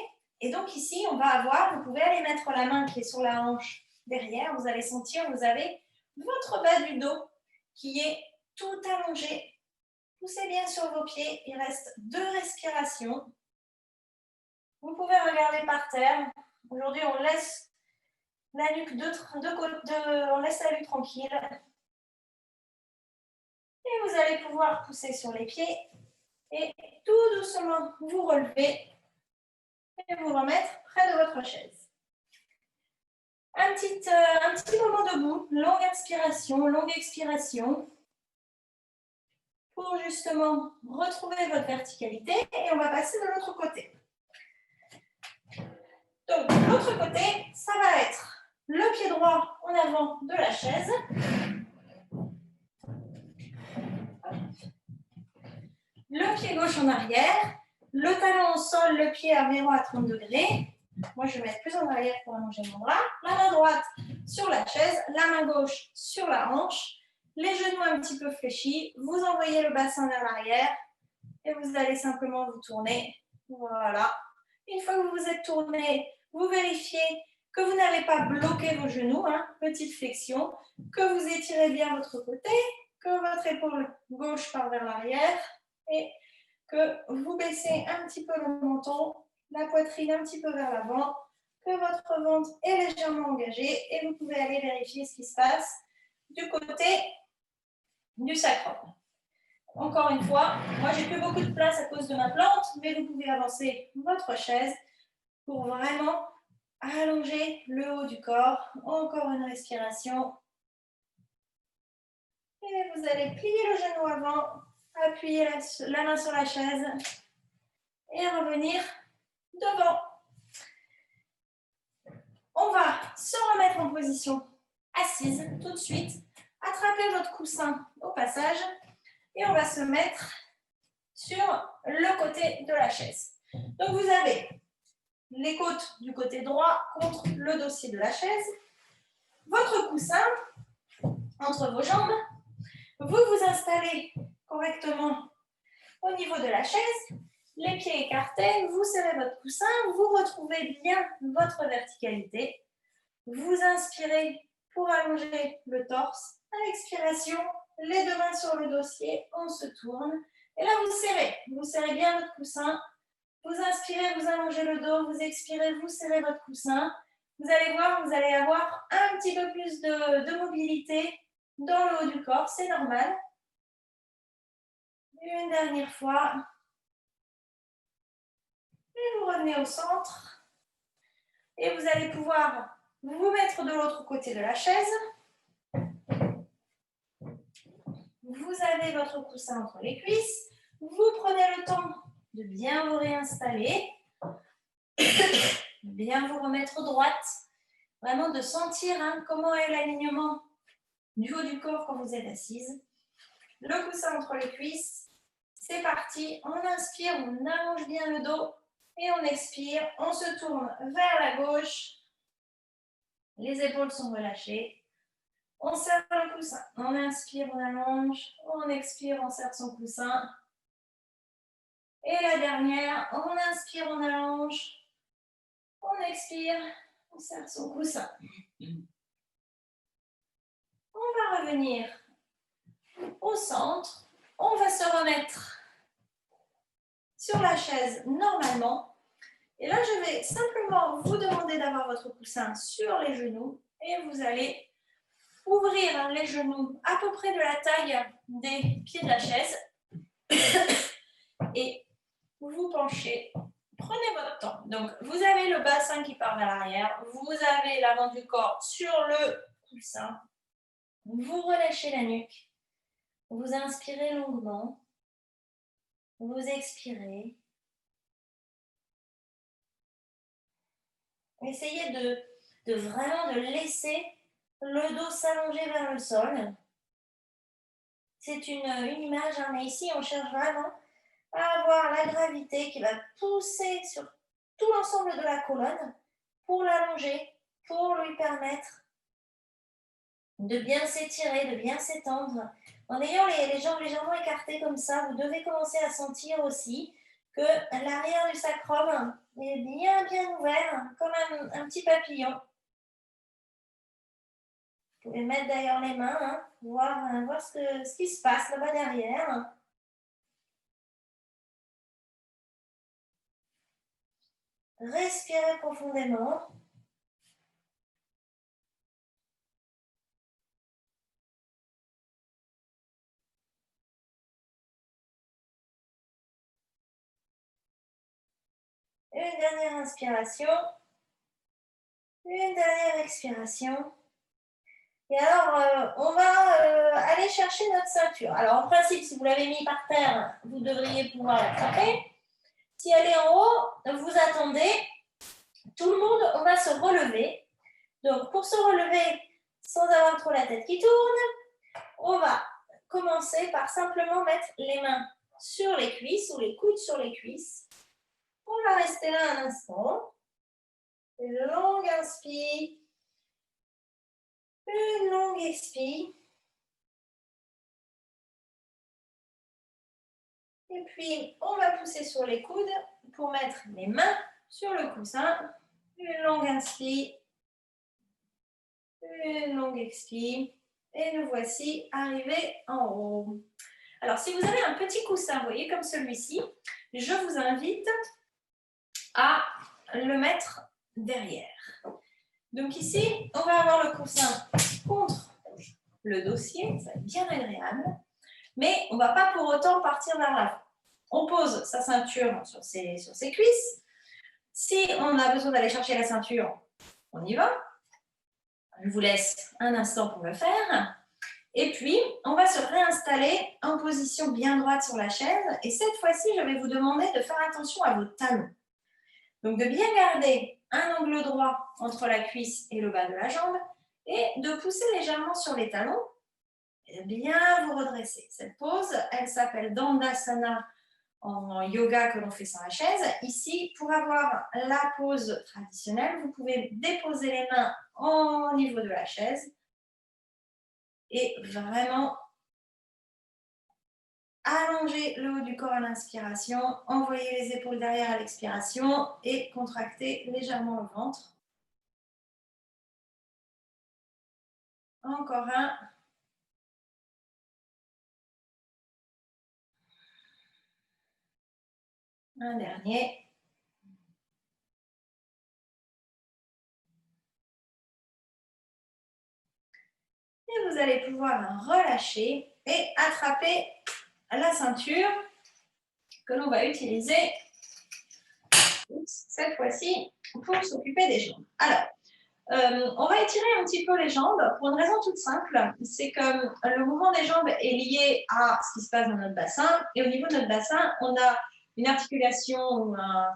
[SPEAKER 1] Et donc ici, on va avoir, vous pouvez aller mettre la main qui est sur la hanche derrière. Vous allez sentir, vous avez votre bas du dos qui est tout allongé. Poussez bien sur vos pieds. Il reste 2 respirations. Vous pouvez regarder par terre. Aujourd'hui, on laisse la nuque on laisse la nuque tranquille. Et vous allez pouvoir pousser sur les pieds et tout doucement vous relever et vous remettre près de votre chaise. Un petit moment debout, longue inspiration, longue expiration pour justement retrouver votre verticalité et on va passer de l'autre côté. Donc, de l'autre côté, ça va être le pied droit en avant de la chaise. Le pied gauche en arrière. Le talon au sol, le pied environ à 30 degrés. Moi, je vais mettre plus en arrière pour allonger mon bras. La main droite sur la chaise, la main gauche sur la hanche. Les genoux un petit peu fléchis. Vous envoyez le bassin vers l'arrière et vous allez simplement vous tourner. Voilà. Une fois que vous vous êtes tourné, vous vérifiez que vous n'avez pas bloqué vos genoux, petite flexion, que vous étirez bien votre côté, que votre épaule gauche part vers l'arrière et que vous baissez un petit peu le menton, la poitrine un petit peu vers l'avant, que votre ventre est légèrement engagé et vous pouvez aller vérifier ce qui se passe du côté du sacrum. Encore une fois, moi j'ai plus beaucoup de place à cause de ma plante, mais vous pouvez avancer votre chaise pour vraiment allonger le haut du corps. Encore une respiration. Et vous allez plier le genou avant, appuyer la main sur la chaise et revenir devant. On va se remettre en position assise tout de suite. Attrapez votre coussin au passage et on va se mettre sur le côté de la chaise. Donc vous avez les côtes du côté droit contre le dossier de la chaise, votre coussin entre vos jambes, vous vous installez correctement au niveau de la chaise Les pieds écartés, vous serrez votre coussin, vous retrouvez bien votre verticalité. Vous inspirez pour allonger le torse. À l'expiration, les deux mains sur le dossier, on se tourne. Et là, vous serrez bien votre coussin. Vous inspirez, vous allongez le dos, vous expirez, vous serrez votre coussin. Vous allez voir, vous allez avoir un petit peu plus de mobilité dans le haut du corps, c'est normal. Une dernière fois. Et vous revenez au centre. Et vous allez pouvoir vous mettre de l'autre côté de la chaise. Vous avez votre coussin entre les cuisses. Vous prenez le temps de bien vous réinstaller. Bien vous remettre droite. Vraiment de sentir comment est l'alignement du haut du corps quand vous êtes assise. Le coussin entre les cuisses. C'est parti. On inspire, on allonge bien le dos. Et on expire. On se tourne vers la gauche. Les épaules sont relâchées. On serre le coussin. On inspire, on allonge. On expire, on serre son coussin. Et la dernière, on inspire, on allonge. On expire, on serre son coussin. On va revenir au centre. On va se remettre sur la chaise normalement. Et là, je vais simplement vous demander d'avoir votre coussin sur les genoux. Et vous allez ouvrir les genoux à peu près de la taille des pieds de la chaise. Et vous penchez. Prenez votre temps. Donc, vous avez le bassin qui part vers l'arrière. Vous avez l'avant du corps sur le coussin. Vous relâchez la nuque. Vous inspirez longuement. Vous expirez. Essayez de vraiment de laisser le dos s'allonger vers le sol. C'est une image, mais ici, on cherche vraiment à avoir la gravité qui va pousser sur tout l'ensemble de la colonne pour l'allonger, pour lui permettre de bien s'étirer, de bien s'étendre. En ayant les jambes légèrement écartées comme ça, vous devez commencer à sentir aussi que l'arrière du sacrum est bien ouvert, comme un petit papillon. Vous pouvez mettre d'ailleurs les mains, voir ce qui se passe là-bas derrière. Respirez profondément. Une dernière inspiration. Une dernière expiration. Et alors, on va aller chercher notre ceinture. Alors, en principe, si vous l'avez mis par terre, vous devriez pouvoir l'attraper. Si elle est en haut, vous attendez. Tout le monde, on va se relever. Donc, pour se relever sans avoir trop la tête qui tourne, on va commencer par simplement mettre les mains sur les cuisses ou les coudes sur les cuisses. On va rester là un instant. Une longue inspire. Une longue expire. Et puis, on va pousser sur les coudes pour mettre les mains sur le coussin. Une longue inspire. Une longue expire. Et nous voici arrivés en haut. Alors, si vous avez un petit coussin, vous voyez, comme celui-ci, je vous invite à le mettre derrière. Donc ici, on va avoir le coussin contre le dossier, ça va être bien agréable, mais on ne va pas pour autant partir vers l'avant. On pose sa ceinture sur ses cuisses. Si on a besoin d'aller chercher la ceinture, on y va. Je vous laisse un instant pour le faire. Et puis, on va se réinstaller en position bien droite sur la chaise. Et cette fois-ci, je vais vous demander de faire attention à vos talons. Donc, de bien garder un angle droit entre la cuisse et le bas de la jambe et de pousser légèrement sur les talons et de bien vous redresser. Cette pose, elle s'appelle Dandasana en yoga que l'on fait sur la chaise. Ici, pour avoir la pose traditionnelle, vous pouvez déposer les mains au niveau de la chaise et vraiment Allongez le haut du corps à l'inspiration, envoyez les épaules derrière à l'expiration et contractez légèrement le ventre. Encore un. Un dernier. Et vous allez pouvoir relâcher et attraper la ceinture que l'on va utiliser cette fois-ci pour s'occuper des jambes. Alors, on va étirer un petit peu les jambes pour une raison toute simple, c'est que le mouvement des jambes est lié à ce qui se passe dans notre bassin et au niveau de notre bassin, on a une articulation ou un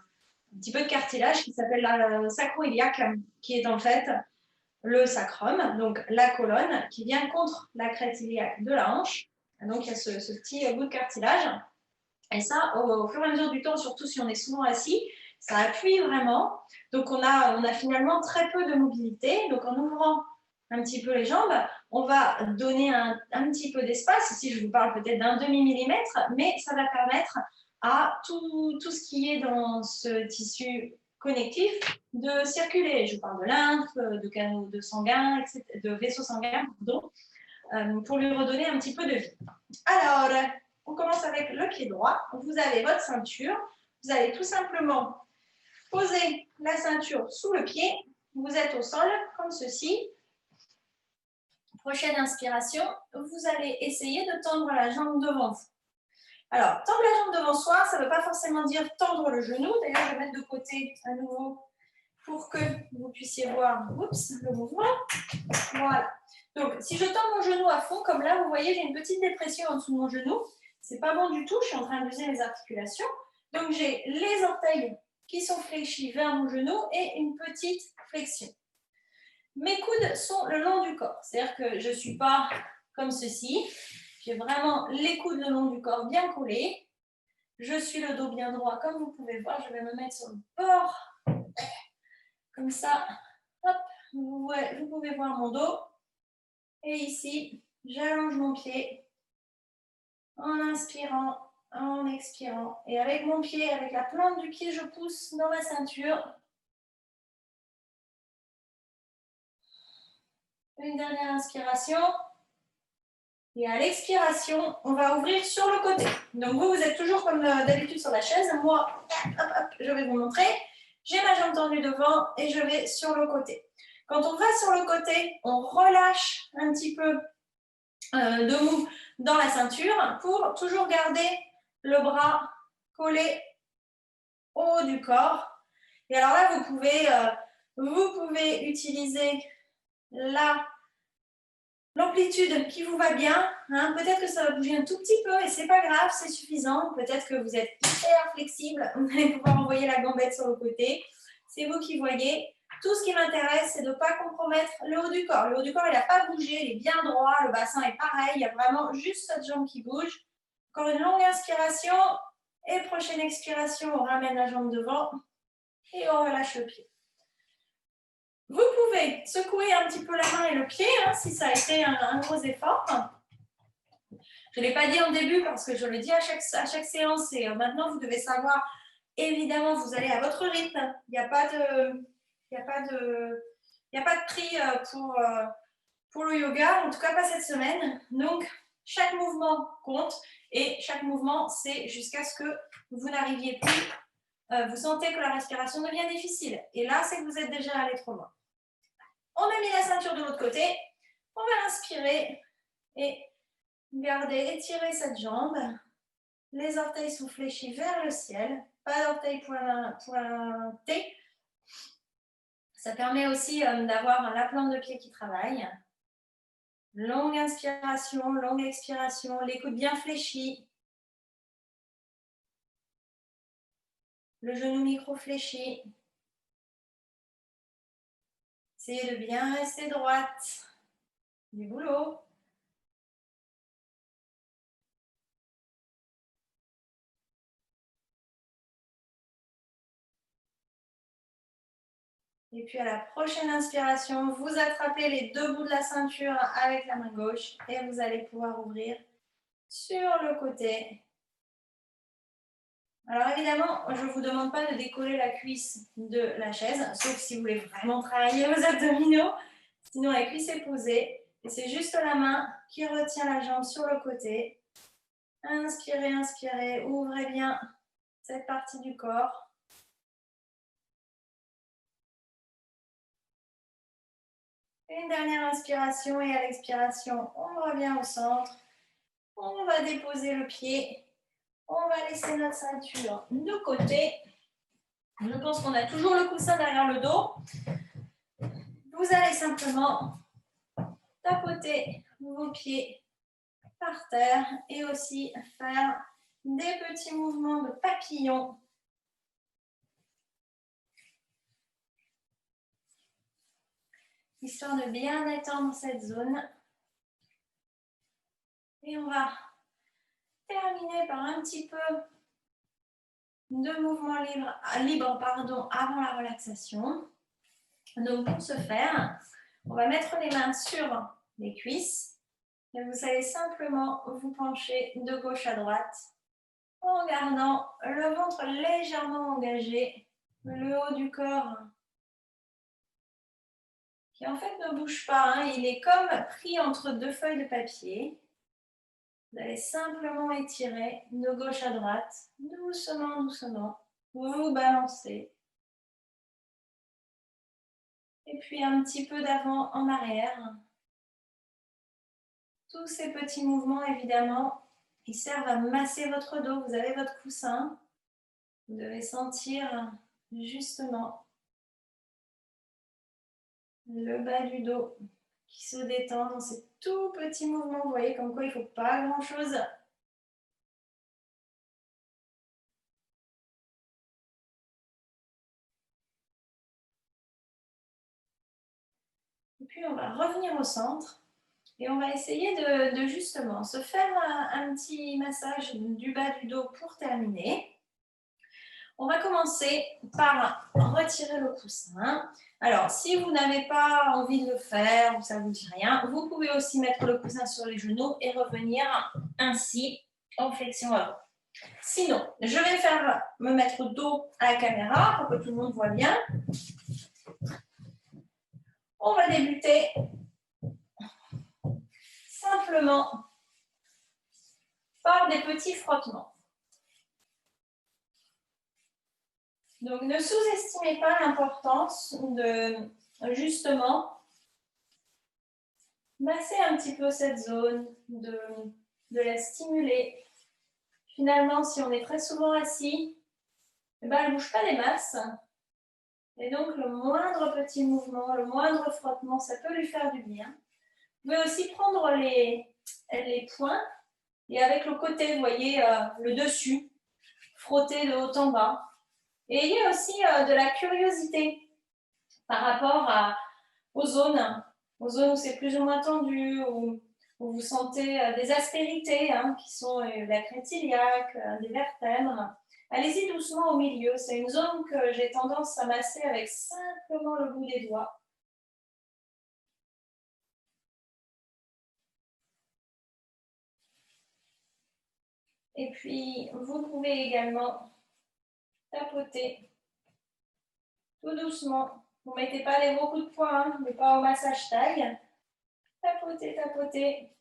[SPEAKER 1] petit peu de cartilage qui s'appelle la sacro-iliaque, qui est en fait le sacrum, donc la colonne, qui vient contre la crête iliaque de la hanche. Donc il y a ce petit bout de cartilage. Et ça, au fur et à mesure du temps, surtout si on est souvent assis, ça appuie vraiment. Donc on a finalement très peu de mobilité. Donc en ouvrant un petit peu les jambes, on va donner un petit peu d'espace. Ici, je vous parle peut-être d'un demi-millimètre, mais ça va permettre à tout ce qui est dans ce tissu connectif de circuler. Je vous parle de lymphe, de canaux de sanguin, etc., de vaisseaux sanguins, pardon, pour lui redonner un petit peu de vie. Alors, on commence avec le pied droit. Vous avez votre ceinture. Vous allez tout simplement poser la ceinture sous le pied. Vous êtes au sol, comme ceci. Prochaine inspiration, vous allez essayer de tendre la jambe devant vous. Alors, tendre la jambe devant soi, ça ne veut pas forcément dire tendre le genou. D'ailleurs, je vais mettre de côté à nouveau pour que vous puissiez voir le mouvement. Voilà. Donc, si je tends mon genou à fond, comme là, vous voyez, j'ai une petite dépression en dessous de mon genou. C'est pas bon du tout, je suis en train d'user mes articulations. Donc, j'ai les orteils qui sont fléchis vers mon genou et une petite flexion. Mes coudes sont le long du corps, c'est-à-dire que je ne suis pas comme ceci. J'ai vraiment les coudes le long du corps bien collés. Je suis le dos bien droit, comme vous pouvez voir. Je vais me mettre sur le bord, comme ça. Hop, vous pouvez voir mon dos. Et ici, j'allonge mon pied en inspirant, en expirant. Et avec mon pied, avec la plante du pied, je pousse dans ma ceinture. Une dernière inspiration. Et à l'expiration, on va ouvrir sur le côté. Donc vous êtes toujours comme d'habitude sur la chaise. Moi, je vais vous montrer. J'ai ma jambe tendue devant et je vais sur le côté. Quand on va sur le côté, on relâche un petit peu de mou dans la ceinture pour toujours garder le bras collé au haut du corps. Et alors là, vous pouvez utiliser l'amplitude qui vous va bien. Hein. Peut-être que ça va bouger un tout petit peu et c'est pas grave, c'est suffisant. Peut-être que vous êtes hyper flexible, vous allez pouvoir envoyer la gambette sur le côté. C'est vous qui voyez. Tout ce qui m'intéresse, c'est de ne pas compromettre le haut du corps. Le haut du corps, il n'a pas bougé, il est bien droit, le bassin est pareil, il y a vraiment juste cette jambe qui bouge. Encore une longue inspiration et prochaine expiration, on ramène la jambe devant et on relâche le pied. Vous pouvez secouer un petit peu la main et le pied hein, si ça a été un gros effort. Je ne l'ai pas dit en début parce que je le dis à chaque séance et maintenant vous devez savoir, évidemment, vous allez à votre rythme. Il n'y a pas de prix pour le yoga, en tout cas pas cette semaine. Donc, chaque mouvement compte et chaque mouvement, c'est jusqu'à ce que vous n'arriviez plus. Vous sentez que la respiration devient difficile. Et là, c'est que vous êtes déjà allé trop loin. On a mis la ceinture de l'autre côté. On va inspirer et garder, étirer cette jambe. Les orteils sont fléchis vers le ciel. Pas d'orteils pointés. Ça permet aussi d'avoir la plante de pied qui travaille. Longue inspiration, longue expiration. Les coudes bien fléchis. Le genou micro fléchi. Essayez de bien rester droite. Du boulot. Et puis à la prochaine inspiration, vous attrapez les deux bouts de la ceinture avec la main gauche et vous allez pouvoir ouvrir sur le côté. Alors évidemment, je ne vous demande pas de décoller la cuisse de la chaise, sauf si vous voulez vraiment travailler vos abdominaux. Sinon, la cuisse est posée et c'est juste la main qui retient la jambe sur le côté. Inspirez, inspirez, ouvrez bien cette partie du corps. Une dernière inspiration et à l'expiration, on revient au centre. On va déposer le pied. On va laisser notre ceinture de côté. Je pense qu'on a toujours le coussin derrière le dos. Vous allez simplement tapoter vos pieds par terre et aussi faire des petits mouvements de papillon. Histoire de bien étendre cette zone. Et on va terminer par un petit peu de mouvement libre avant la relaxation. Donc pour ce faire, on va mettre les mains sur les cuisses. Et vous allez simplement vous pencher de gauche à droite en gardant le ventre légèrement engagé, le haut du corps qui en fait ne bouge pas, hein. Il est comme pris entre deux feuilles de papier. Vous allez simplement étirer de gauche à droite, doucement, doucement. Vous vous balancez. Et puis un petit peu d'avant en arrière. Tous ces petits mouvements, évidemment, ils servent à masser votre dos. Vous avez votre coussin. Vous devez sentir justement le bas du dos qui se détend dans ces tout petits mouvements. Vous voyez comme quoi il ne faut pas grand-chose. Et puis on va revenir au centre et on va essayer de justement se faire un petit massage du bas du dos pour terminer. On va commencer par retirer le coussin. Alors, si vous n'avez pas envie de le faire ou ça ne vous dit rien, vous pouvez aussi mettre le coussin sur les genoux et revenir ainsi en flexion avant. Sinon, je vais me mettre dos à la caméra pour que tout le monde voit bien. On va débuter simplement par des petits frottements. Donc, ne sous-estimez pas l'importance de justement masser un petit peu cette zone, de la stimuler. Finalement, si on est très souvent assis, elle ne bouge pas des masses. Et donc, le moindre petit mouvement, le moindre frottement, ça peut lui faire du bien. Vous pouvez aussi prendre les poings et avec le côté, vous voyez, le dessus, frotter de haut en bas. Et ayez aussi de la curiosité par rapport aux zones où c'est plus ou moins tendu, où vous sentez des aspérités, hein, qui sont la crête iliaque, des vertèbres. Allez-y doucement au milieu. C'est une zone que j'ai tendance à masser avec simplement le bout des doigts. Et puis, vous pouvez également tapoter tout doucement. Vous ne mettez pas des gros coups de poing, hein, mais pas au massage taille. Tapoter, tapoter.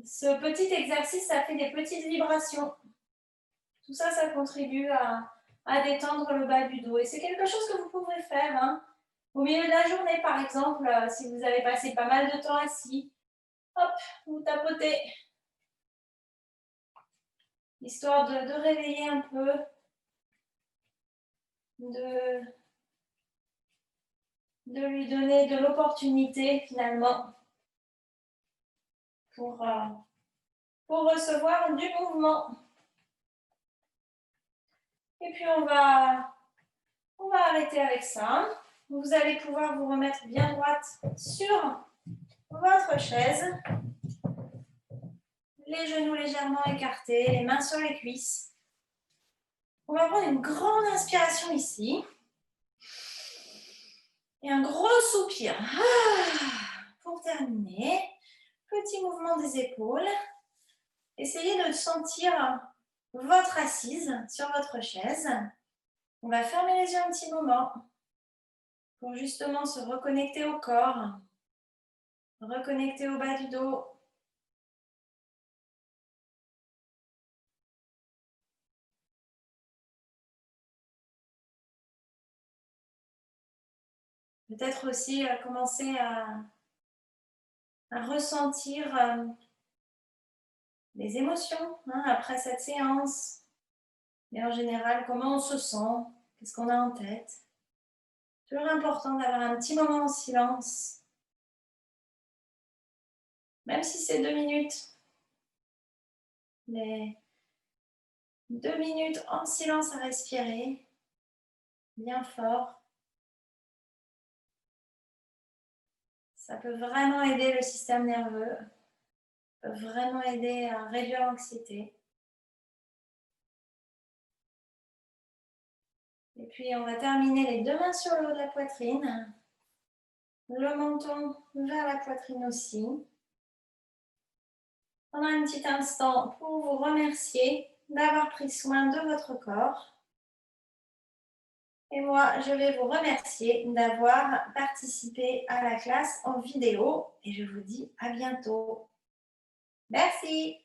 [SPEAKER 1] Ce petit exercice, ça fait des petites vibrations. Tout ça, ça contribue à détendre le bas du dos. Et c'est quelque chose que vous pouvez faire, hein. Au milieu de la journée, par exemple, si vous avez passé pas mal de temps assis, hop, vous tapotez. Histoire de réveiller un peu, de lui donner de l'opportunité finalement pour recevoir du mouvement. Et puis on va arrêter avec ça. Vous allez pouvoir vous remettre bien droite sur votre chaise. Les genoux légèrement écartés, les mains sur les cuisses. On va prendre une grande inspiration ici. Et un gros soupir. Pour terminer, petit mouvement des épaules. essayez de sentir votre assise sur votre chaise. On va fermer les yeux un petit moment pour justement se reconnecter au corps, reconnecter au bas du dos. Peut-être aussi commencer à ressentir les émotions après cette séance. Et en général, comment on se sent, qu'est-ce qu'on a en tête. Toujours important d'avoir un petit moment en silence, même si c'est 2 minutes. Mais 2 minutes en silence à respirer, bien fort. Ça peut vraiment aider le système nerveux, peut vraiment aider à réduire l'anxiété. Et puis, on va terminer les 2 mains sur le haut de la poitrine, le menton vers la poitrine aussi. Pendant un petit instant pour vous remercier d'avoir pris soin de votre corps. Et moi, je vais vous remercier d'avoir participé à la classe en vidéo et je vous dis à bientôt. Merci.